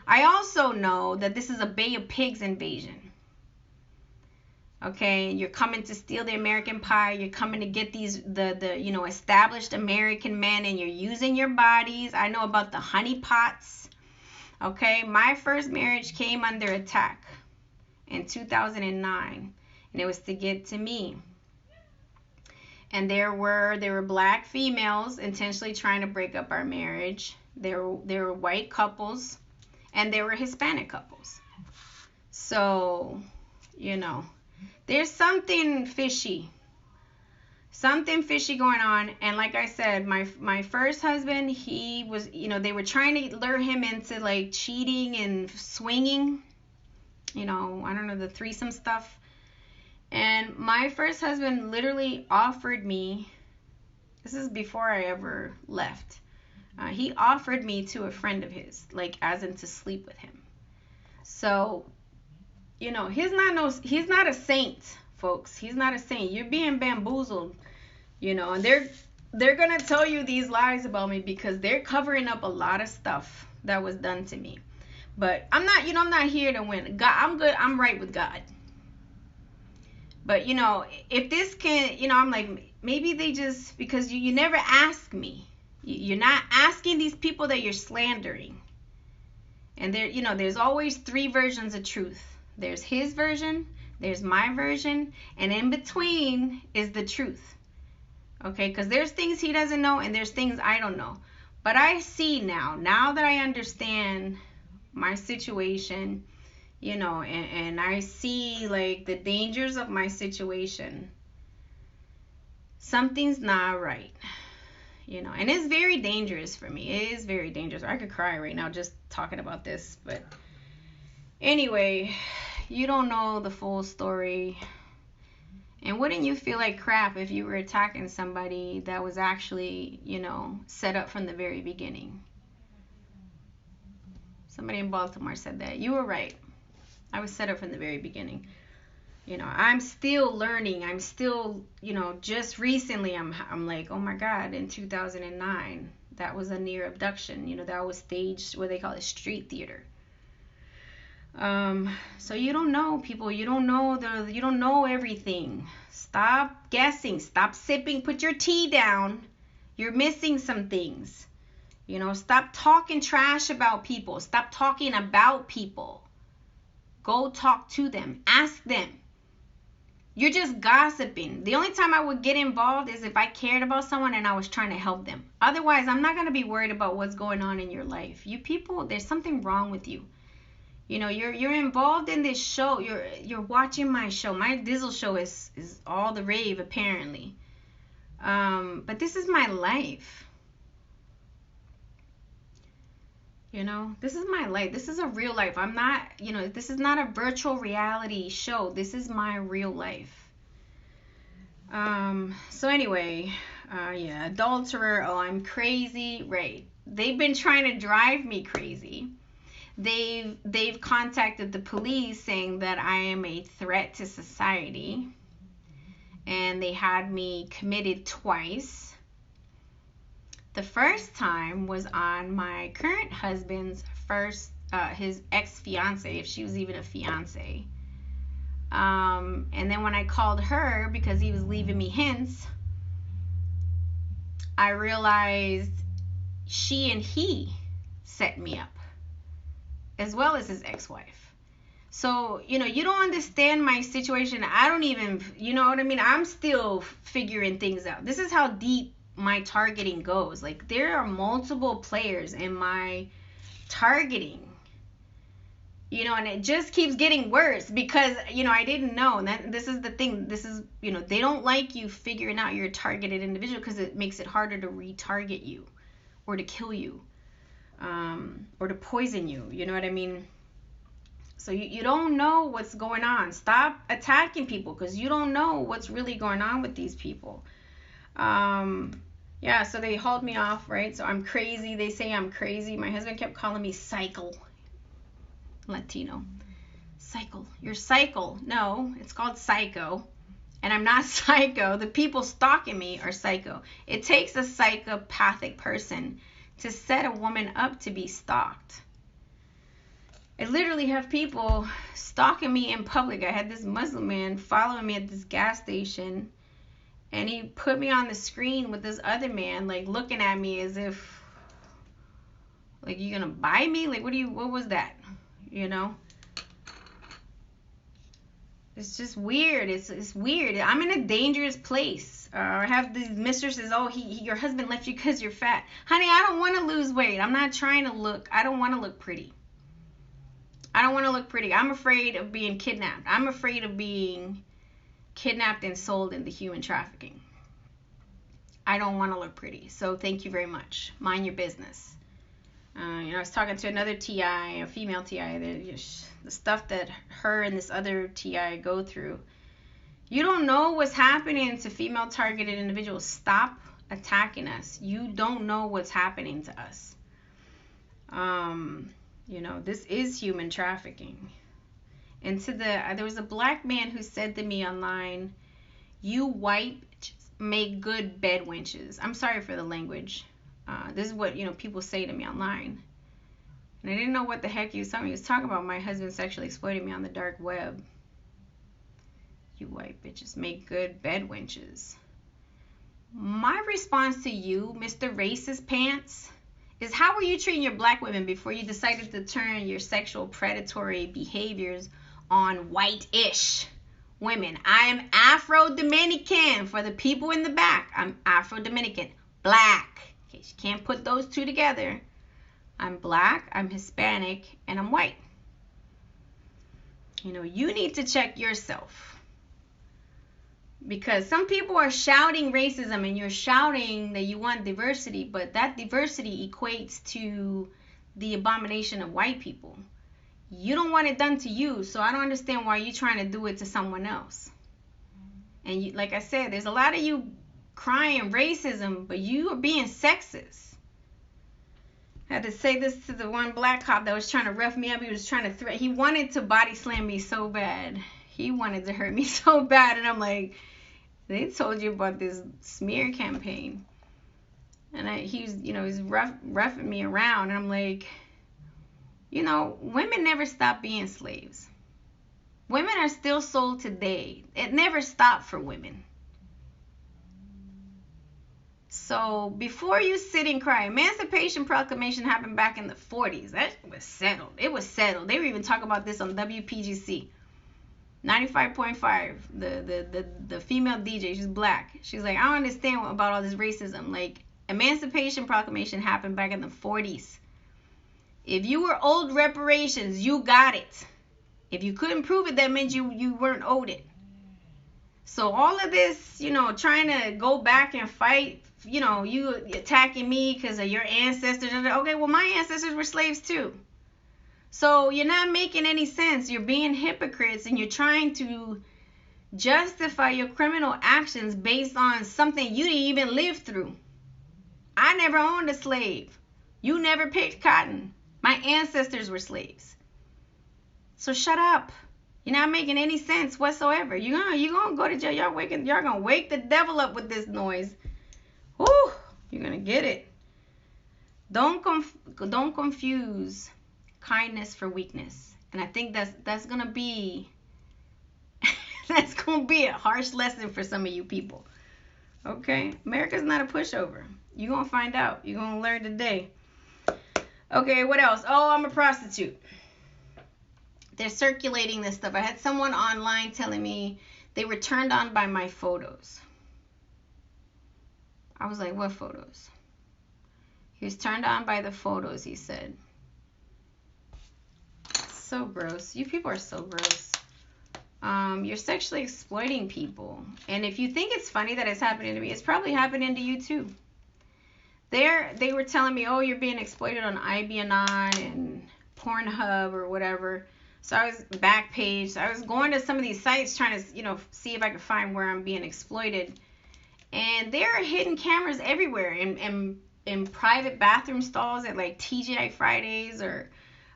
I also know that this is a Bay of Pigs invasion. Okay, you're coming to steal the American pie. You're coming to get the established American men, and you're using your bodies. I know about the honeypots. Okay, my first marriage came under attack in 2009, and it was to get to me. And there were black females intentionally trying to break up our marriage. There were white couples, and they were Hispanic couples. So, you know, there's something fishy going on. And like I said, my first husband, he was, you know, they were trying to lure him into like cheating and swinging, you know, I don't know, the threesome stuff. And my first husband literally offered me, this is before I ever left, he offered me to a friend of his, like as in to sleep with him. So, you know, he's not a saint, folks. He's not a saint. You're being bamboozled, you know, and they're gonna tell you these lies about me because they're covering up a lot of stuff that was done to me. But I'm not here to win. God, I'm good. I'm right with God. But, you know, if this can, you know, I'm like, maybe they just, because you never ask me. You're not asking these people that you're slandering. And there, you know, there's always three versions of truth. There's his version, there's my version, and in between is the truth. Okay, because there's things he doesn't know and there's things I don't know. But I see now that I understand my situation, you know, and I see like the dangers of my situation, something's not right, you know, and it's very dangerous for me. It is very dangerous. I could cry right now just talking about this. But anyway, you don't know the full story. And wouldn't you feel like crap if you were attacking somebody that was actually, you know, set up from the very beginning? Somebody in Baltimore said that. You were right. I was set up from the very beginning. You know, I'm still learning. I'm still, you know, just recently I'm like, oh my God, in 2009, that was a near abduction. You know, that was staged, what they call it, street theater. So you don't know, people. You don't know everything. Stop guessing. Stop sipping. Put your tea down. You're missing some things. You know, stop talking trash about people. Stop talking about people. Go talk to them. Ask them. You're just gossiping. The only time I would get involved is if I cared about someone and I was trying to help them. Otherwise, I'm not going to be worried about what's going on in your life. You people, there's something wrong with you. You know, you're involved in this show. You're watching my show. My Dizzle show is all the rave, apparently. But this is my life. You know, this is my life. This is a real life. I'm not, you know, this is not a virtual reality show. This is my real life. So anyway, yeah, adulterer. Oh, I'm crazy. Right. They've been trying to drive me crazy. They've contacted the police saying that I am a threat to society. And they had me committed twice. The first time was on my current husband's his ex-fiance, if she was even a fiance. And then when I called her because he was leaving me hints, I realized she and he set me up, as well as his ex-wife. So, you know, you don't understand my situation. I don't even, you know what I mean? I'm still figuring things out. This is how deep my targeting goes. Like, there are multiple players in my targeting, you know, and it just keeps getting worse because, you know, I didn't know. And this is the thing. This is, you know, they don't like you figuring out your targeted individual because it makes it harder to retarget you or to kill you, or to poison you. You know what I mean? So you don't know what's going on. Stop attacking people because you don't know what's really going on with these people. Yeah, so they hauled me off, right? So I'm crazy. They say I'm crazy. My husband kept calling me psycho. Latino. Psycho. You're psycho. No, it's called psycho. And I'm not psycho. The people stalking me are psycho. It takes a psychopathic person to set a woman up to be stalked. I literally have people stalking me in public. I had this Muslim man following me at this gas station. And he put me on the screen with this other man, like, looking at me as if, like, you gonna buy me? Like, what was that? You know? It's just weird. It's weird. I'm in a dangerous place. I have these mistresses, oh, your husband left you because you're fat. Honey, I don't want to lose weight. I'm not trying to look, I don't want to look pretty. I don't want to look pretty. I'm afraid of being kidnapped. I'm afraid of being kidnapped and sold into human trafficking. I don't want to look pretty. So thank you very much. Mind your business. I was talking to another TI, a female TI. The stuff that her and this other TI go through. You don't know what's happening to female targeted individuals. Stop attacking us. You don't know what's happening to us. This is human trafficking. And there was a black man who said to me online, "You white make good bed wenches." I'm sorry for the language. This is what people say to me online, and I didn't know what the heck he was talking. He was talking about my husband sexually exploiting me on the dark web. You white bitches make good bed wenches. My response to you, Mr. Racist Pants, is how were you treating your black women before you decided to turn your sexual predatory behaviors on white-ish women? I am Afro-Dominican. For the people in the back, I'm Afro-Dominican. Black. In case you can't put those two together. I'm black, I'm Hispanic, and I'm white. You need to check yourself. Because some people are shouting racism and you're shouting that you want diversity, but that diversity equates to the abomination of white people. You don't want it done to you, so I don't understand why you're trying to do it to someone else. And like I said, there's a lot of you crying racism, but you are being sexist. I had to say this to the one black cop that was trying to rough me up. He was trying to he wanted to body slam me so bad. He wanted to hurt me so bad, and I'm like, they told you about this smear campaign. And he's roughing me around, and I'm like, women never stop being slaves. Women are still sold today. It never stopped for women. So before you sit and cry, Emancipation Proclamation happened back in the 40s. That was settled. It was settled. They were even talking about this on WPGC. 95.5, the female DJ, she's black. She's like, I don't understand about all this racism. Like, Emancipation Proclamation happened back in the 40s. If you were owed reparations, you got it. If you couldn't prove it, that meant you weren't owed it. So all of this, trying to go back and fight, you attacking me because of your ancestors. Okay, well, my ancestors were slaves too. So you're not making any sense. You're being hypocrites, and you're trying to justify your criminal actions based on something you didn't even live through. I never owned a slave. You never picked cotton. My ancestors were slaves. So shut up. You're not making any sense whatsoever. You're gonna go to jail. Y'all gonna wake the devil up with this noise. Whoo! You're gonna get it. Don't confuse kindness for weakness. And I think that's gonna be that's gonna be a harsh lesson for some of you people. Okay? America's not a pushover. You're gonna find out. You're gonna learn today. Okay, what else? Oh, I'm a prostitute. They're circulating this stuff. I had someone online telling me they were turned on by my photos. I was like, what photos? He was turned on by the photos, he said. So gross. You people are so gross. You're sexually exploiting people. And if you think it's funny that it's happening to me, it's probably happening to you too. They were telling me, oh, you're being exploited on IBNon and Pornhub or whatever. So I was Backpage. So I was going to some of these sites trying to, see if I could find where I'm being exploited. And there are hidden cameras everywhere in private bathroom stalls at like TGI Fridays, or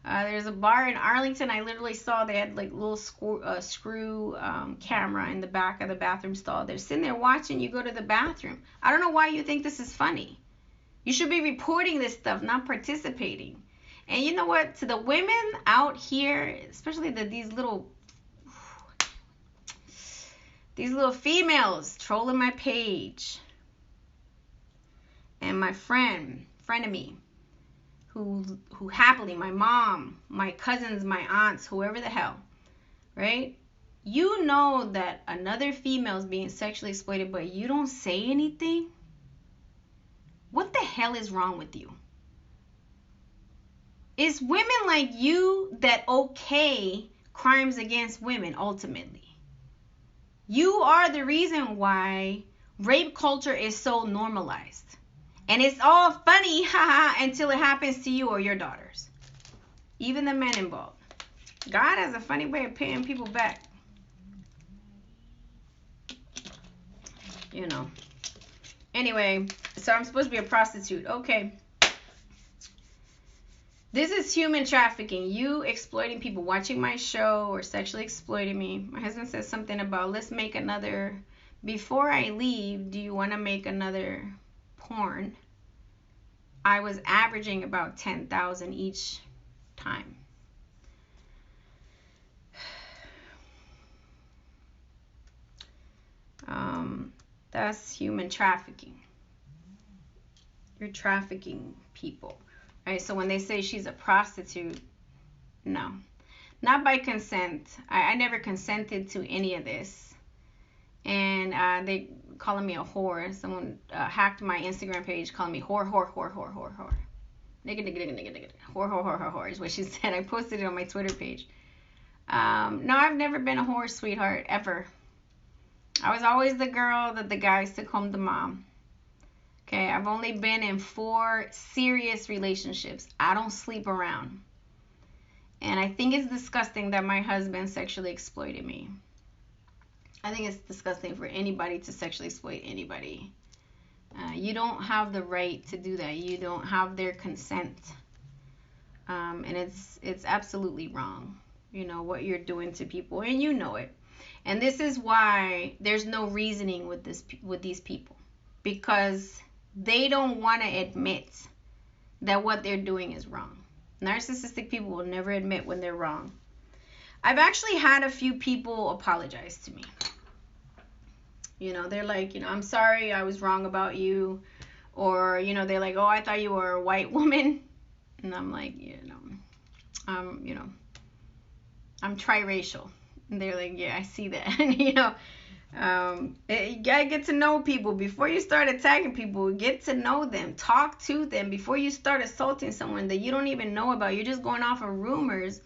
there's a bar in Arlington. I literally saw they had like little screw camera in the back of the bathroom stall. They're sitting there watching you go to the bathroom. I don't know why you think this is funny. You should be reporting this stuff, not participating. And you know what? To the women out here, especially these little females trolling my page, and my friend of me, who happily, my mom, my cousins, my aunts, whoever the hell, right? You know that another female is being sexually exploited, but you don't say anything? What the hell is wrong with you? It's women like you that okay crimes against women ultimately. You are the reason why rape culture is so normalized. And it's all funny, haha, until it happens to you or your daughters. Even the men involved. God has a funny way of paying people back. You know. Anyway, so I'm supposed to be a prostitute. Okay. This is human trafficking. You exploiting people, watching my show or sexually exploiting me. My husband says something about, let's make another. Before I leave, do you want to make another porn? I was averaging about 10,000 each time. That's human trafficking. You're trafficking people. Right? So when they say she's a prostitute, no. Not by consent. I never consented to any of this. And they calling me a whore. Someone hacked my Instagram page calling me whore. Nigga. Whore is what she said. I posted it on my Twitter page. No, I've never been a whore, sweetheart, ever. I was always the girl that the guys took home to mom. Okay, I've only been in 4 serious relationships. I don't sleep around. And I think it's disgusting that my husband sexually exploited me. I think it's disgusting for anybody to sexually exploit anybody. You don't have the right to do that. You don't have their consent. And it's absolutely wrong. You know, what you're doing to people. And you know it. And this is why there's no reasoning with these people. Because they don't want to admit that what they're doing is wrong. Narcissistic people will never admit when they're wrong. I've actually had a few people apologize to me. You know, they're like, you know, I'm sorry I was wrong about you. Or, you know, they're like, oh, I thought you were a white woman. And I'm like, I'm triracial. And they're like, yeah, I see that. You know, you gotta get to know people before you start attacking people. Get to know them, talk to them before you start assaulting someone that you don't even know about. You're just going off of rumors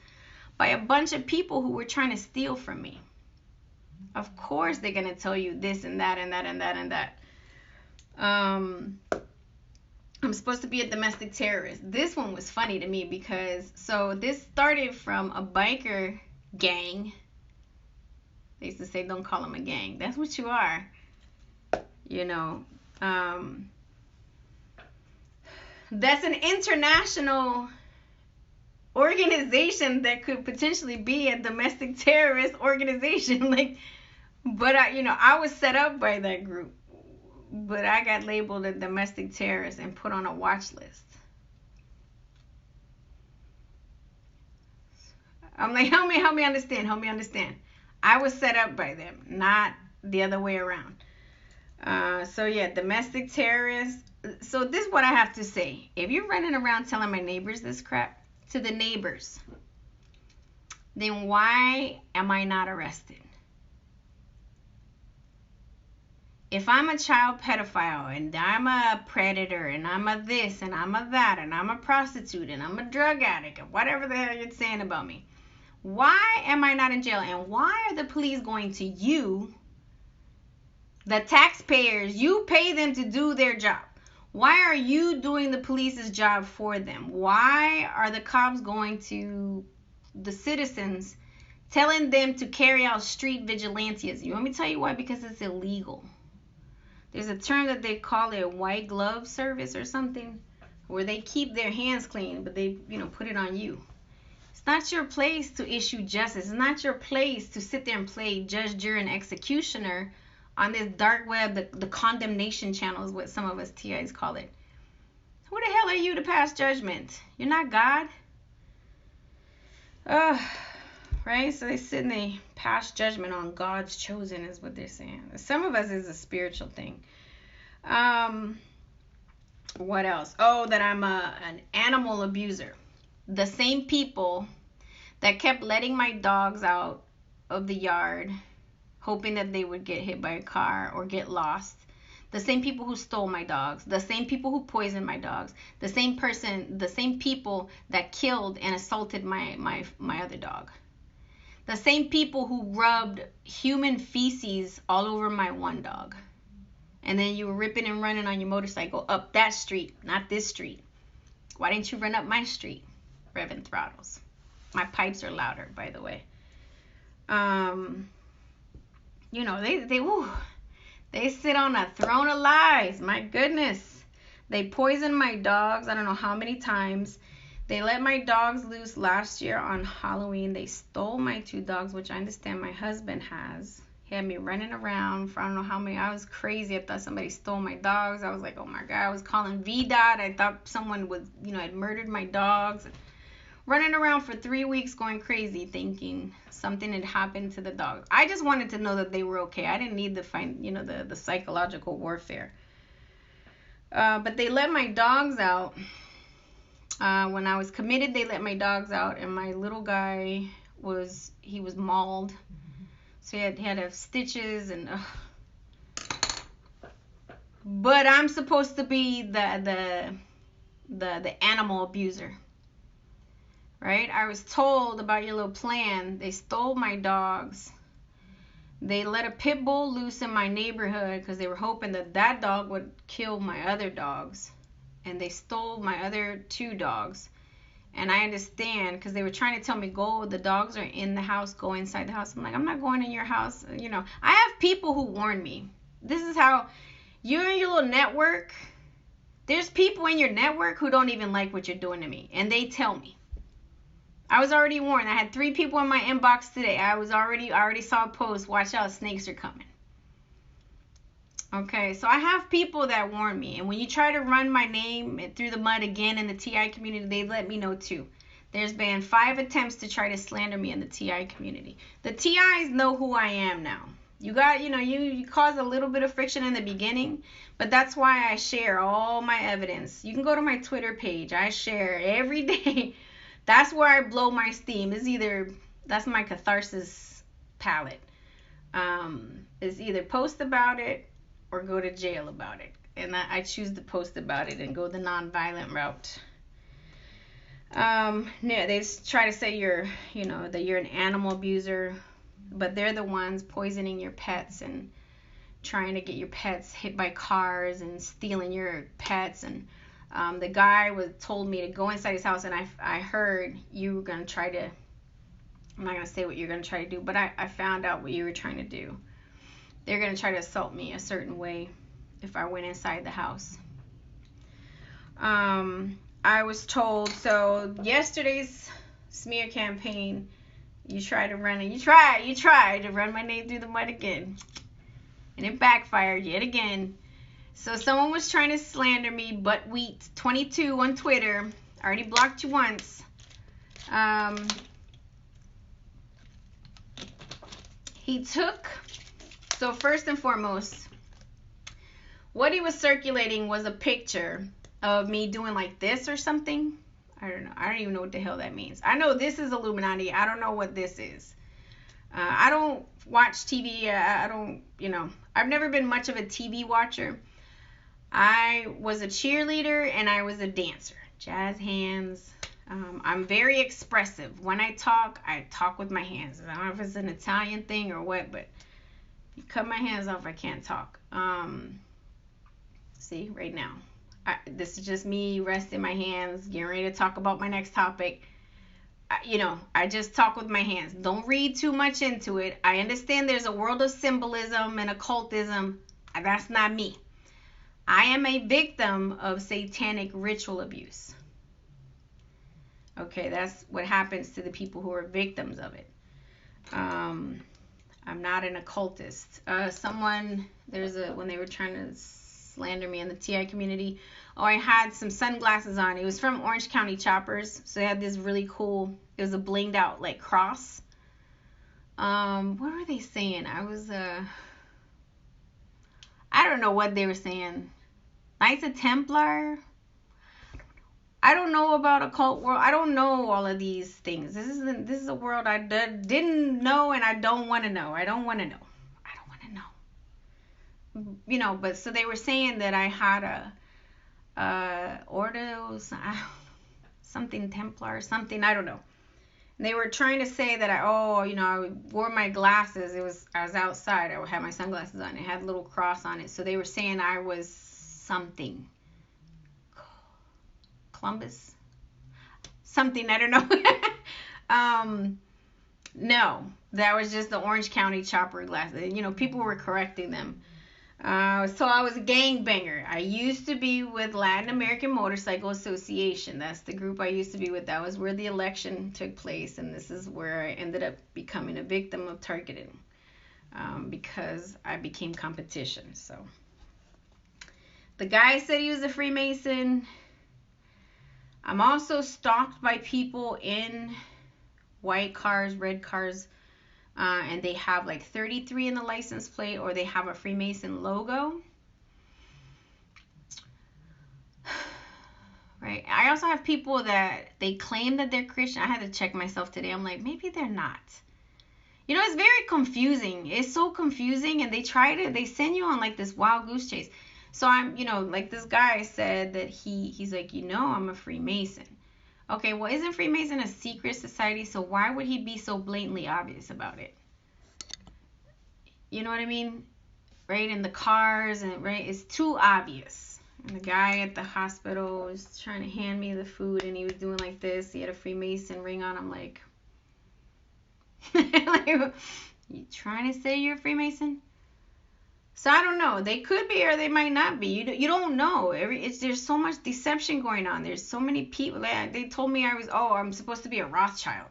by a bunch of people who were trying to steal from me. Of course they're gonna tell you this and that and that and that and that. I'm supposed to be a domestic terrorist. This one was funny to me because this started from a biker gang. They used to say, don't call them a gang. That's what you are. You know. That's an international organization that could potentially be a domestic terrorist organization. But I was set up by that group. But I got labeled a domestic terrorist and put on a watch list. I'm like, help me understand. I was set up by them, not the other way around. Domestic terrorists. So this is what I have to say. If you're running around telling my neighbors this crap, to the neighbors, then why am I not arrested? If I'm a child pedophile and I'm a predator and I'm a this and I'm a that and I'm a prostitute and I'm a drug addict and whatever the hell you're saying about me, why am I not in jail? And why are the police going to you, the taxpayers? You pay them to do their job. Why are you doing the police's job for them? Why are the cops going to the citizens telling them to carry out street vigilantism? You want me to tell you why? Because it's illegal. There's a term that they call it white glove service or something, where they keep their hands clean, but they, put it on you. It's not your place to issue justice. It's not your place to sit there and play judge, jury, and executioner on this dark web, the condemnation channel is what some of us TIs call it. Who the hell are you to pass judgment? You're not God. Right? So they sit and they pass judgment on God's chosen is what they're saying. Some of us is a spiritual thing. What else? Oh, that I'm an animal abuser. The same people that kept letting my dogs out of the yard, hoping that they would get hit by a car or get lost. The same people who stole my dogs, the same people who poisoned my dogs, the same people that killed and assaulted my other dog. The same people who rubbed human feces all over my one dog. And then you were ripping and running on your motorcycle up that street, not this street. Why didn't you run up my street? Revving throttles. My pipes are louder, by the way. You know, they sit on a throne of lies. My goodness. They poisoned my dogs. I don't know how many times. They let my dogs loose last year on Halloween. They stole my 2 dogs, which I understand my husband has. He had me running around for I don't know how many. I was crazy. I thought somebody stole my dogs. I was like, oh my God. I was calling VDOT. I thought someone had murdered my dogs. Running around for 3 weeks going crazy thinking something had happened to the dogs. I just wanted to know that they were okay. I didn't need to find, the psychological warfare. But they let my dogs out. When I was committed, they let my dogs out, and my little guy was mauled. So he had to have stitches and but I'm supposed to be the animal abuser. Right? I was told about your little plan. They stole my dogs. They let a pit bull loose in my neighborhood because they were hoping that dog would kill my other dogs. And they stole my other 2 dogs. And I understand because they were trying to tell me, go, the dogs are in the house, go inside the house. I'm like, I'm not going in your house. I have people who warn me. This is how you're in your little network. There's people in your network who don't even like what you're doing to me. And they tell me. I was already warned. I had 3 people in my inbox today. I already saw a post. Watch out, snakes are coming. Okay, so I have people that warn me. And when you try to run my name through the mud again in the TI community, they let me know too. There's been 5 attempts to try to slander me in the TI community. The TIs know who I am now. You cause a little bit of friction in the beginning, but that's why I share all my evidence. You can go to my Twitter page. I share every day. That's where I blow my steam. That's my catharsis palette. Is either post about it or go to jail about it. And I choose to post about it and go the non-violent route. They try to say that you're an animal abuser, but they're the ones poisoning your pets and trying to get your pets hit by cars and stealing your pets. And the guy told me to go inside his house, and I heard you were going to try to, I'm not going to say what you're going to try to do, but I found out what you were trying to do. They're going to try to assault me a certain way if I went inside the house. I was told, so yesterday's smear campaign, you tried to run it. You tried to run my name through the mud again. And it backfired yet again. So someone was trying to slander me, Butt Wheat 22 on Twitter. I already blocked you once. So first and foremost, what he was circulating was a picture of me doing like this or something. I don't know. I don't even know what the hell that means. I know this is Illuminati. I don't know what this is. I don't watch TV. I don't, I've never been much of a TV watcher. I was a cheerleader and I was a dancer. Jazz hands. I'm very expressive. When I talk with my hands. I don't know if it's an Italian thing or what, but you cut my hands off, I can't talk. See, right now. This is just me resting my hands, getting ready to talk about my next topic. I just talk with my hands. Don't read too much into it. I understand there's a world of symbolism and occultism. That's not me. I am a victim of satanic ritual abuse. Okay, that's what happens to the people who are victims of it. I'm not an occultist. When they were trying to slander me in the TI community, I had some sunglasses on. It was from Orange County Choppers, so they had this really cool, it was a blinged out like cross. What were they saying? I don't know what they were saying. Knights of Templar? I don't know about occult world. I don't know all of these things. This is a world I didn't know, and I don't want to know. I don't want to know. but so they were saying that I had Ordos, something Templar, something, I don't know. They were trying to say that I wore my glasses. I was outside. I had my sunglasses on. It had a little cross on it. So they were saying I was something. Columbus? Something, I don't know. No, that was just the Orange County chopper glasses. People were correcting them. So I was a gangbanger. I used to be with Latin American Motorcycle Association. That's the group I used to be with. That was where the election took place, and this is where I ended up becoming a victim of targeting because I became competition. So the guy said he was a Freemason. I'm also stalked by people in white cars, red cars, and they have like 33 in the license plate, or they have a Freemason logo. Right. I also have people that they claim that they're Christian. I had to check myself today. I'm like, maybe they're not. It's very confusing. It's so confusing, and they send you on like this wild goose chase. So I'm, like this guy said that he's like, I'm a Freemason. Okay, well, isn't Freemason a secret society? So why would he be so blatantly obvious about it? You know what I mean? Right? In the cars, and right, it's too obvious. And the guy at the hospital was trying to hand me the food, and he was doing like this. He had a Freemason ring on. I'm like, you trying to say you're a Freemason? So I don't know. They could be, or they might not be. You don't know. There's so much deception going on. There's so many people. They told me I'm supposed to be a Rothschild.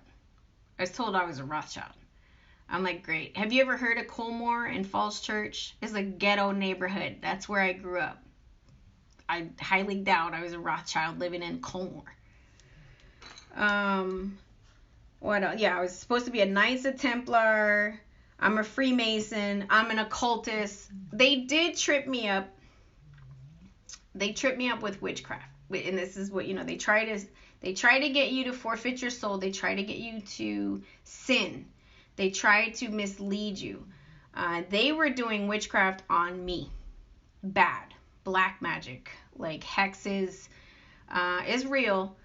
I was told I was a Rothschild. I'm like, great. Have you ever heard of Colmore in Falls Church? It's a ghetto neighborhood. That's where I grew up. I highly doubt I was a Rothschild living in Colmore. What else? Yeah, I was supposed to be a Knights of Templar. I'm a Freemason. I'm an occultist. They did trip me up. They tripped me up with witchcraft. And this is what, they try to get you to forfeit your soul. They try to get you to sin. They try to mislead you. They were doing witchcraft on me. Bad. Black magic. Like hexes. Is real.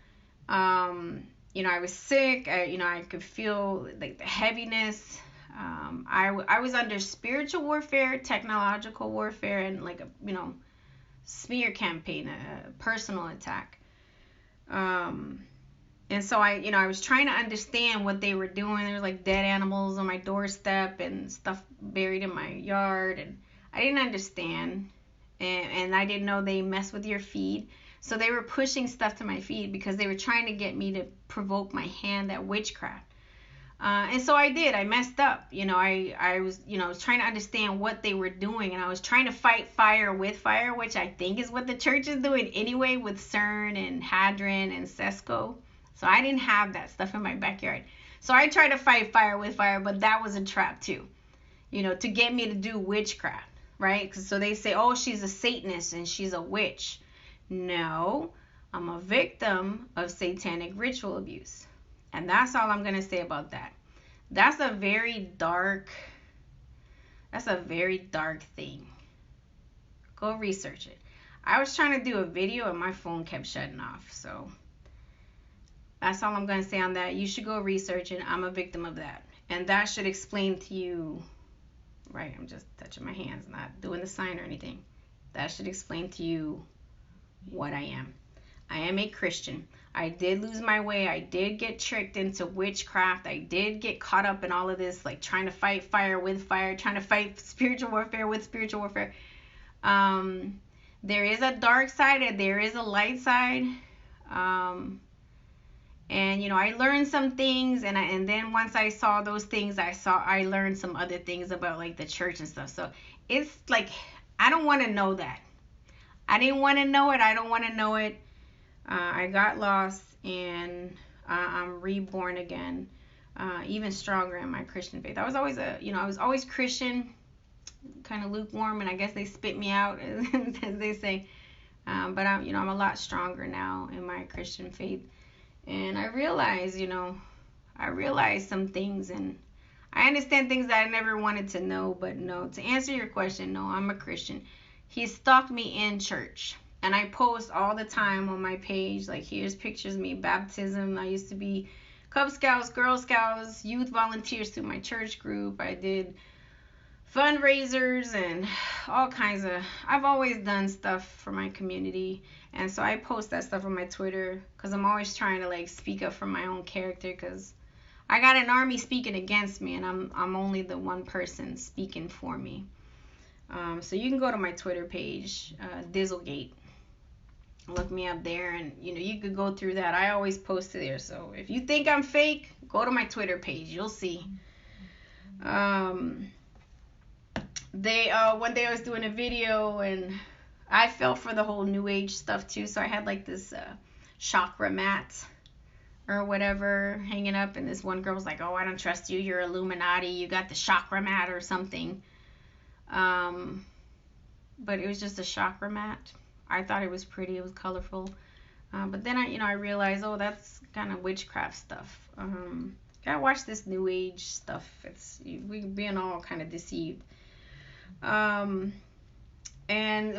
I was sick. I could feel like the heaviness. I was under spiritual warfare, technological warfare, and like a smear campaign, a personal attack. And so I was trying to understand what they were doing. There was like dead animals on my doorstep and stuff buried in my yard, and I didn't understand, and I didn't know they mess with your feed. So they were pushing stuff to my feed because they were trying to get me to provoke my hand at witchcraft. And so I did. I messed up. I was trying to understand what they were doing, and I was trying to fight fire with fire, which I think is what the church is doing anyway with CERN and Hadron and Cesco. So I didn't have that stuff in my backyard. So I tried to fight fire with fire, but that was a trap too, to get me to do witchcraft, right? So they say, oh, she's a Satanist and she's a witch. No, I'm a victim of satanic ritual abuse. And that's all I'm going to say about that. That's a very dark thing. Go research it. I was trying to do a video and my phone kept shutting off. So that's all I'm going to say on that. You should go research it. I'm a victim of that. And that should explain to you, right, I'm just touching my hands, not doing the sign or anything. That should explain to you what I am. I am a Christian. I did lose my way. I did get tricked into witchcraft. I did get caught up in all of this, like trying to fight fire with fire, trying to fight spiritual warfare with spiritual warfare. There is a dark side and there is a light side. And I learned some things, and then once I saw those things, I learned some other things about like the church and stuff. So it's like I don't want to know that. I didn't want to know it. I don't want to know it. I got lost, and I'm reborn again, even stronger in my Christian faith. I was always Christian, kind of lukewarm, and I guess they spit me out, as they say. But I'm a lot stronger now in my Christian faith, and I realize some things, and I understand things that I never wanted to know, but no. To answer your question, no, I'm a Christian. He stalked me in church. And I post all the time on my page, like here's pictures of me, baptism. I used to be Cub Scouts, Girl Scouts, youth volunteers through my church group. I did fundraisers and all kinds of, I've always done stuff for my community. And so I post that stuff on my Twitter because I'm always trying to like speak up for my own character, because I got an army speaking against me, and I'm only the one person speaking for me. So you can go to my Twitter page, Dizzlegate. Look me up there, and you could go through that. I always post there. So if you think I'm fake, go to my Twitter page. You'll see. One day I was doing a video, and I fell for the whole New Age stuff too. So I had like this chakra mat or whatever hanging up, and this one girl was like, "Oh, I don't trust you. You're Illuminati. You got the chakra mat or something." But it was just a chakra mat. I thought it was pretty. It was colorful. But then I realized, oh, that's kind of witchcraft stuff. Gotta watch this New Age stuff. We're being all kind of deceived. And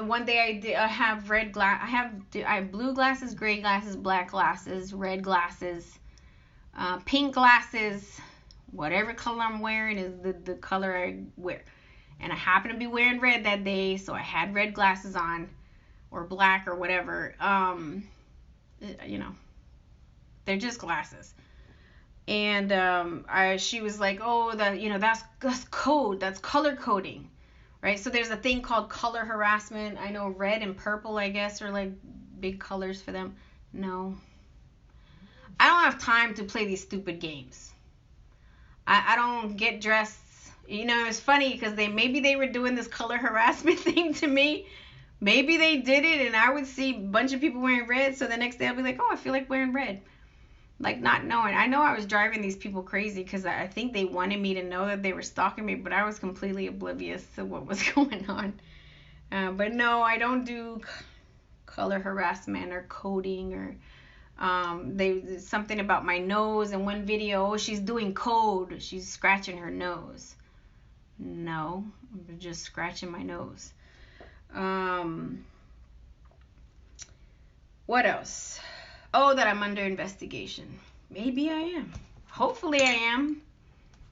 one day I have I have blue glasses, gray glasses, black glasses, red glasses, pink glasses. Whatever color I'm wearing is the color I wear. And I happened to be wearing red that day, so I had red glasses on, or black or whatever. They're just glasses. And she was like, "Oh, that's code. That's color coding." Right? So there's a thing called color harassment. I know red and purple, I guess, are like big colors for them. No. I don't have time to play these stupid games. I don't get dressed. It's funny because maybe they were doing this color harassment thing to me. Maybe they did it, and I would see a bunch of people wearing red, so the next day I'll be like, "Oh, I feel like wearing red." Like, not knowing. I know I was driving these people crazy because I think they wanted me to know that they were stalking me, but I was completely oblivious to what was going on. But no, I don't do color harassment or coding, or something about my nose. In one video, oh, she's doing code. She's scratching her nose. No, I'm just scratching my nose. What else? Oh, that I'm under investigation. Maybe I am. Hopefully I am.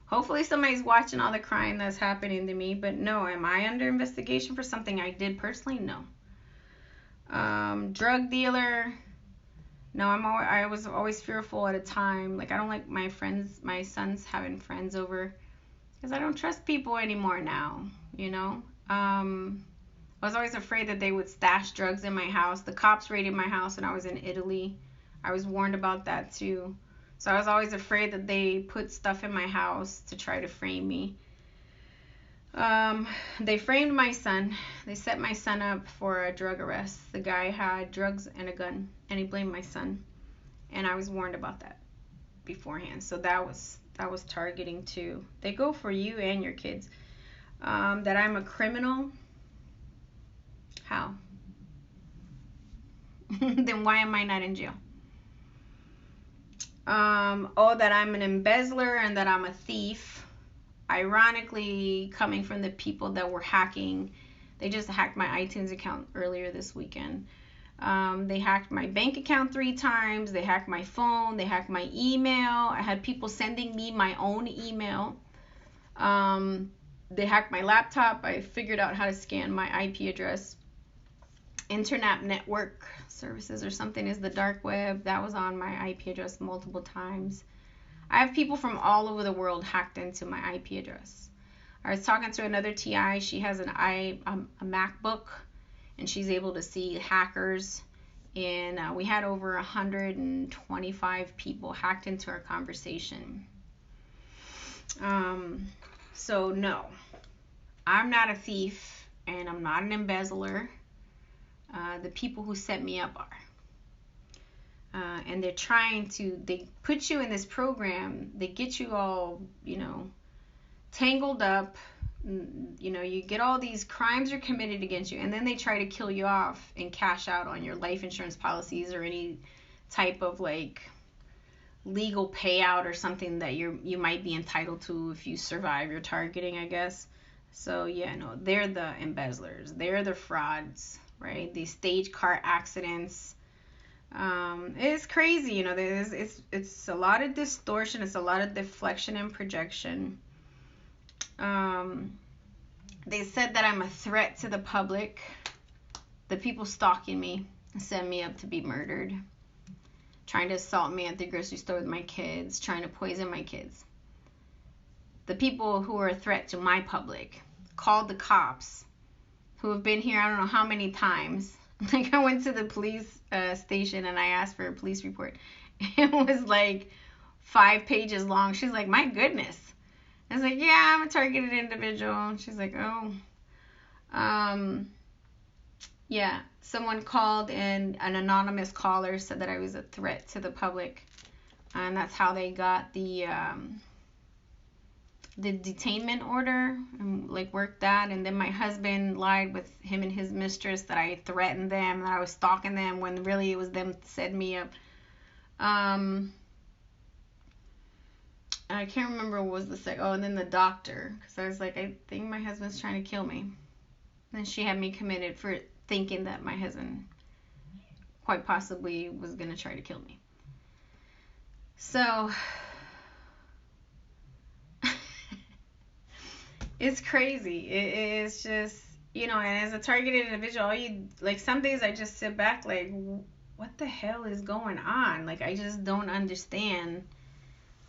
Hopefully somebody's watching all the crime that's happening to me. But no, am I under investigation for something I did personally? No. Drug dealer. No, I was always fearful at a time. Like, I don't like my sons having friends over, because I don't trust people anymore now, I was always afraid that they would stash drugs in my house. The cops raided my house when I was in Italy. I was warned about that too. So I was always afraid that they put stuff in my house to try to frame me. They framed my son. They set my son up for a drug arrest. The guy had drugs and a gun, and he blamed my son. And I was warned about that beforehand. So that was targeting too. They go for you and your kids. That I'm a criminal. How? Then why am I not in jail? That I'm an embezzler and that I'm a thief. Ironically, coming from the people that were hacking. They just hacked my iTunes account earlier this weekend. They hacked my bank account 3 times. They hacked my phone. They hacked my email. I had people sending me my own email. They hacked my laptop. I figured out how to scan my IP address. Internet network services or something is the dark web. That was on my IP address multiple times. I have people from all over the world hacked into my IP address. I was talking to another TI. She has a MacBook, and she's able to see hackers. And we had over 125 people hacked into our conversation. So no, I'm not a thief, and I'm not an embezzler. The people who set me up are. And they put you in this program, they get you all, tangled up, you get all these crimes are committed against you, and then they try to kill you off and cash out on your life insurance policies or any type of legal payout or something that you might be entitled to if you survive your targeting, I guess. So yeah, no, they're the embezzlers. They're the frauds, right? These stage car accidents. It's crazy, you know. It's a lot of distortion. It's a lot of deflection and projection. They said that I'm a threat to the public. The people stalking me send me up to be murdered, trying to assault me at the grocery store with my kids, trying to poison my kids. The people who are a threat to my public called the cops, who have been here I don't know how many times. Like, I went to the police station and I asked for a police report. It was like 5 pages long. She's like, my goodness. I was like, yeah, I'm a targeted individual. She's like, oh. Yeah, someone called and an anonymous caller said that I was a threat to the public. And that's how they got the detainment order and like worked that. And then my husband lied with him and his mistress that I threatened them, that I was stalking them, when really it was them setting me up. I can't remember what was the second. Oh, and then the doctor, because I was like, I think my husband's trying to kill me. And she had me committed for thinking that my husband quite possibly was going to try to kill me. So it's crazy. It is just, you know, and as a targeted individual, like, some days I just sit back like, what the hell is going on? Like, I just don't understand.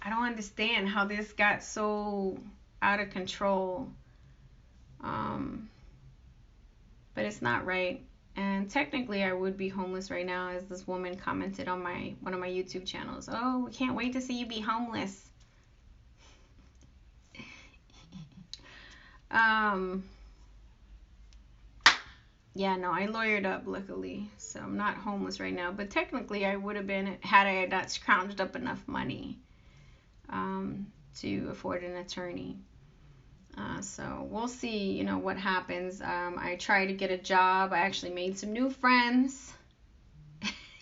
I don't understand how this got so out of control. But it's not right. And technically I would be homeless right now, as this woman commented on one of my YouTube channels. Oh, we can't wait to see you be homeless. Yeah, no, I lawyered up, luckily, so I'm not homeless right now. But technically I would have been, had I not scrounged up enough money to afford an attorney. So we'll see, you know, what happens. I tried to get a job. I actually made some new friends.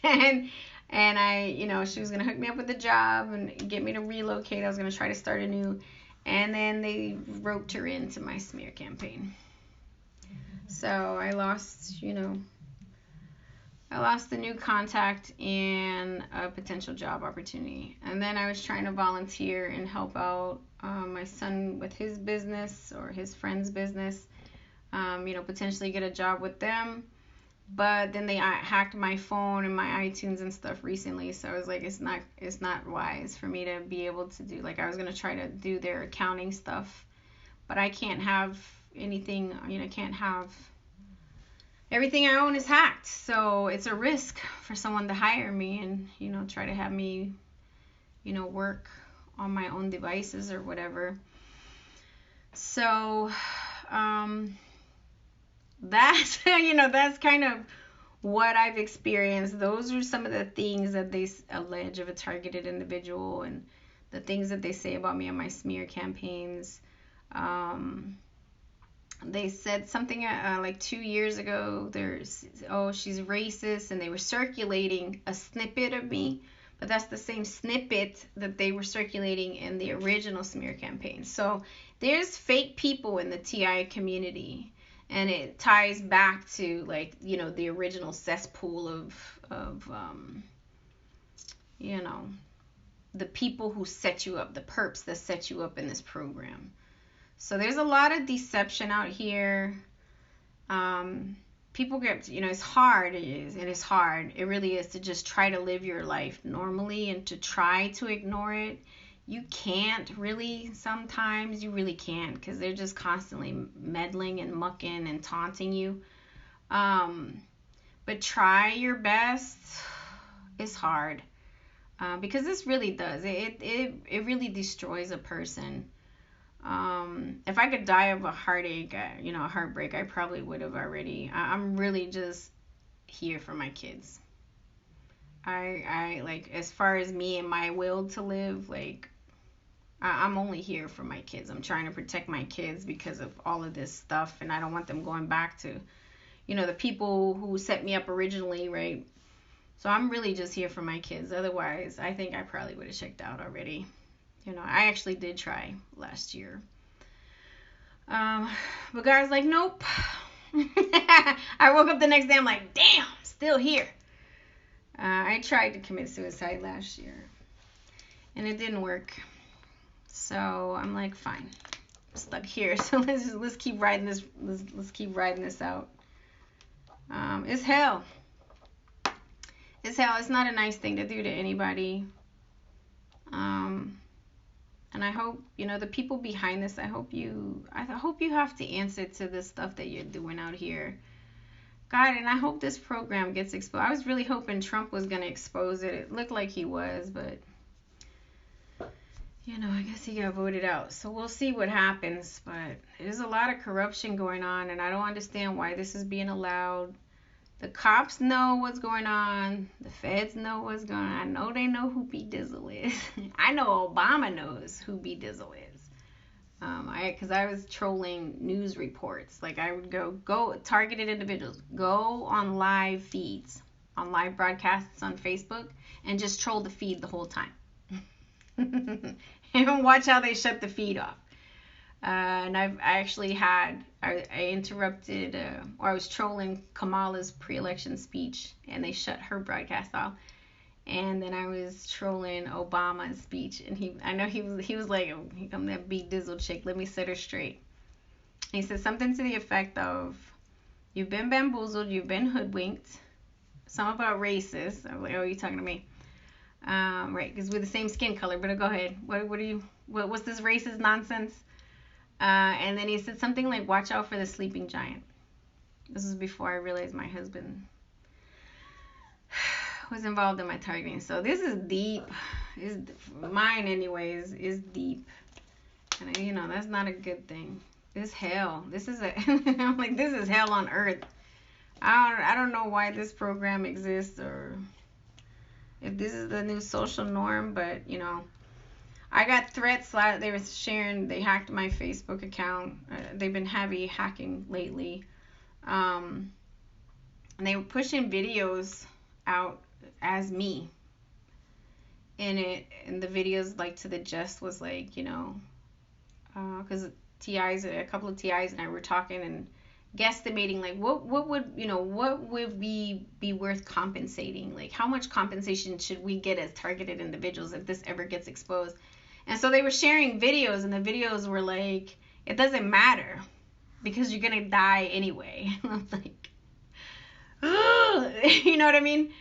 and I, you know, she was going to hook me up with a job and get me to relocate. I was going to try to start anew. And then they roped her into my smear campaign. So I lost, you know, I lost the new contact and a potential job opportunity. And then I was trying to volunteer and help out my son with his business or his friend's business, you know, potentially get a job with them. But then they hacked my phone and my iTunes and stuff recently, so I was like, it's not wise for me to be able to do, like, I was gonna try to do their accounting stuff, but I can't have anything, you know, I can't have everything I own is hacked, so it's a risk for someone to hire me and, you know, try to have me, you know, work on my own devices or whatever. So that's, you know, that's kind of what I've experienced. Those are some of the things that they allege of a targeted individual, and the things that they say about me on my smear campaigns. They said something like 2 years ago, she's racist, and they were circulating a snippet of me, but that's the same snippet that they were circulating in the original smear campaign. So there's fake people in the TI community, and it ties back to, like, you know, the original cesspool of you know, the people who set you up, the perps that set you up in this program. So there's a lot of deception out here. People get, you know, it's hard. It's hard. It really is, to just try to live your life normally and to try to ignore it. You can't really, sometimes you really can't, because they're just constantly meddling and mucking and taunting you. But try your best. It's hard, because this really does. It really destroys a person. If I could die of a heartache, you know, a heartbreak, I probably would have already. I'm really just here for my kids. I like, as far as me and my will to live, like, I'm only here for my kids. I'm trying to protect my kids because of all of this stuff, and I don't want them going back to, you know, the people who set me up originally, right? So I'm really just here for my kids. Otherwise, I think I probably would have checked out already. I actually did try last year. Um, but God's like, nope. I woke up the next day, I'm like, damn, still here. I tried to commit suicide last year, and it didn't work. So I'm like, fine, I'm stuck here. So let's keep riding this. Let's keep riding this out. It's hell. It's hell. It's not a nice thing to do to anybody. And I hope, the people behind this, I hope you have to answer to this stuff that you're doing out here. God, and I hope this program gets exposed. I was really hoping Trump was going to expose it. It looked like he was, but, I guess he got voted out. So we'll see what happens. But there's a lot of corruption going on, and I don't understand why this is being allowed. The cops know what's going on. The feds know what's going on. I know they know who B. Dizzle is. I know Obama knows who B. Dizzle is. Because I was trolling news reports. Like, I would go targeted individuals, go on live feeds, on live broadcasts on Facebook, and just troll the feed the whole time. And watch how they shut the feed off. And I interrupted, or I was trolling Kamala's pre-election speech, and they shut her broadcast off. And then I was trolling Obama's speech, and he was like, oh, here come that B. Dizzle chick, let me set her straight. He said something to the effect of, you've been bamboozled, you've been hoodwinked, something about racist. I was like, oh, you talking to me? Right, because we're the same skin color, but go ahead. What's this racist nonsense? And then he said something like, watch out for the sleeping giant. This was before I realized my husband was involved in my targeting. So this is deep. Mine anyways is deep. And that's not a good thing. This hell. I'm like, this is hell on earth. I don't know why this program exists, or if this is the new social norm, but I got threats. They were sharing, they hacked my Facebook account. They've been heavy hacking lately. And they were pushing videos out as me. And the videos, like, to the jest was like, because a couple of TIs and I were talking and guesstimating, like, what would we be worth compensating? Like, how much compensation should we get as targeted individuals if this ever gets exposed? And so they were sharing videos, and the videos were like, it doesn't matter because you're going to die anyway. I'm like, you know what I mean?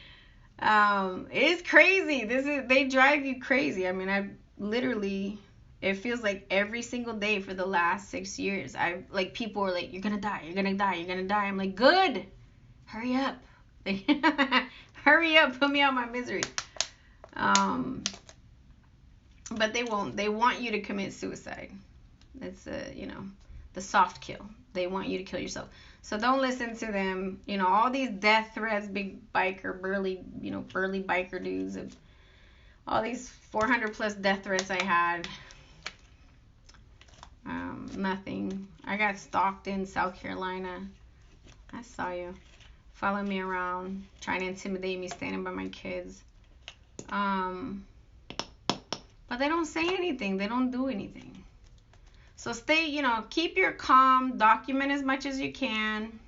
It's crazy. They drive you crazy. I mean, I literally, it feels like every single day for the last 6 years, people are like, you're going to die, you're going to die, you're going to die. I'm like, good. Hurry up. Hurry up. Put me out of my misery. But they won't. They want you to commit suicide. It's the soft kill. They want you to kill yourself. So don't listen to them. All these death threats, big biker, burly biker dudes, and all these 400 plus death threats I had. Nothing. I got stalked in South Carolina. I saw you. Following me around, trying to intimidate me, standing by my kids. But they don't say anything. They don't do anything. So stay, keep your calm. Document as much as you can.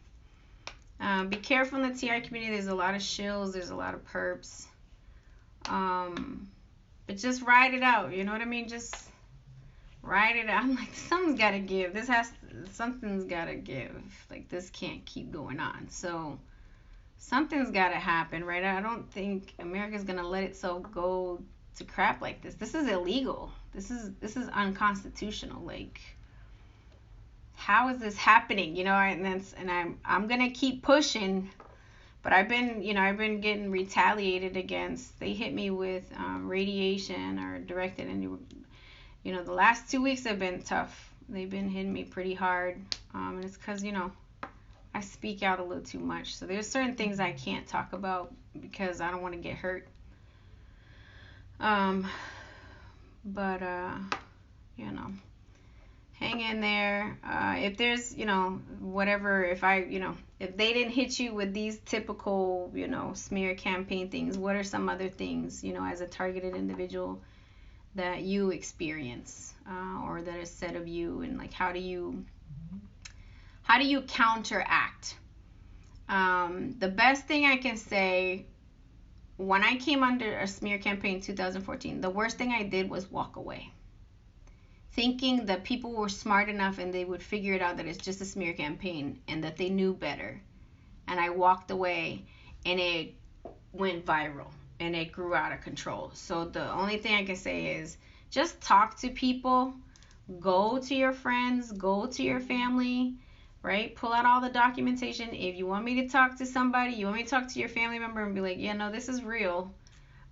Be careful in the TI community. There's a lot of shills. There's a lot of perps. But just ride it out. You know what I mean? Just ride it out. I'm like, something's got to give. Something's got to give. Like, this can't keep going on. So something's got to happen, right? I don't think America's going to let itself go to crap like this. This is illegal. This is unconstitutional. Like, how is this happening? And I'm gonna keep pushing, but I've been getting retaliated against. They hit me with radiation or directed, and the last 2 weeks have been tough. They've been hitting me pretty hard, and it's because I speak out a little too much. So there's certain things I can't talk about because I don't want to get hurt. But hang in there. If there's, whatever, if they didn't hit you with these typical, smear campaign things, what are some other things, as a targeted individual that you experience, or that is said of you, and like how do you counteract? The best thing I can say, when I came under a smear campaign in 2014, the worst thing I did was walk away, thinking that people were smart enough and they would figure it out that it's just a smear campaign and that they knew better. And I walked away, and it went viral and it grew out of control. So the only thing I can say is just talk to people, go to your friends, go to your family, right? Pull out all the documentation. If you want me to talk to somebody, you want me to talk to your family member and be like, yeah, no, this is real.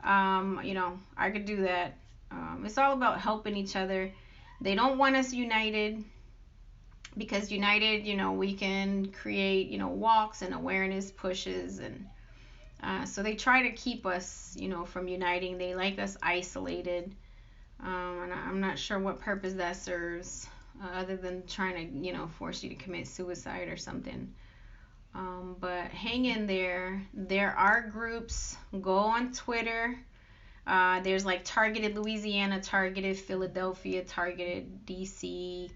I could do that. It's all about helping each other. They don't want us united, because united, we can create, walks and awareness pushes. And so they try to keep us, from uniting. They like us isolated. And I'm not sure what purpose that serves, other than trying to, force you to commit suicide or something. But hang in there. There are groups. Go on Twitter. There's like targeted Louisiana, targeted Philadelphia, targeted DC,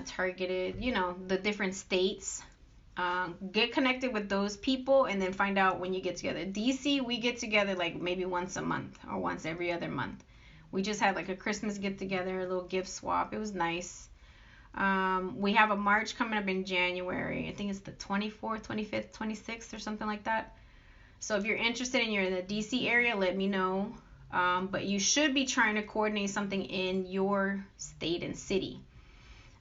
targeted, the different states. Get connected with those people and then find out when you get together. DC, we get together like maybe once a month or once every other month. We just had like a Christmas get together, a little gift swap. It was nice. We have a march coming up in January. I think it's the 24th, 25th, 26th or something like that. So if you're interested and you're in the DC area, let me know. But you should be trying to coordinate something in your state and city.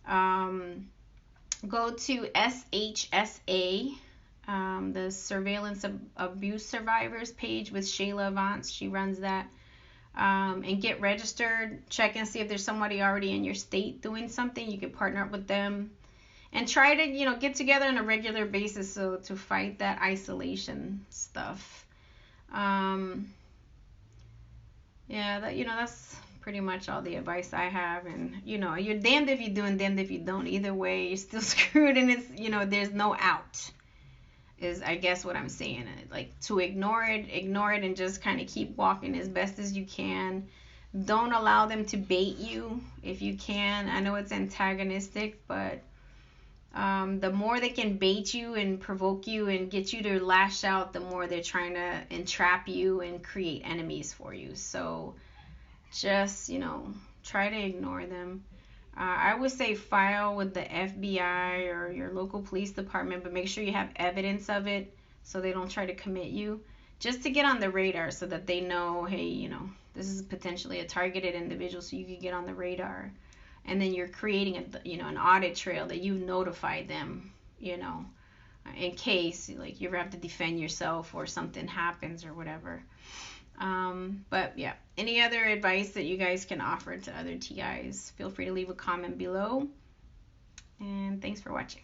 Go to SHSA, the Surveillance of Abuse Survivors page with Shayla Avance. She runs that. And get registered. Check and see if there's somebody already in your state doing something. You can partner up with them. And try to, get together on a regular basis so to fight that isolation stuff. That's pretty much all the advice I have. And, you're damned if you do and damned if you don't. Either way, you're still screwed, and it's, there's no out, is I guess what I'm saying. Like, to ignore it and just kind of keep walking as best as you can. Don't allow them to bait you if you can. I know it's antagonistic, but the more they can bait you and provoke you and get you to lash out, the more they're trying to entrap you and create enemies for you. So just, try to ignore them. I would say file with the FBI or your local police department, but make sure you have evidence of it so they don't try to commit you, just to get on the radar so that they know, hey, this is potentially a targeted individual, so you can get on the radar. And then you're creating an audit trail that you've notified them, in case like you ever have to defend yourself or something happens or whatever. But yeah, any other advice that you guys can offer to other TIs, feel free to leave a comment below. And thanks for watching.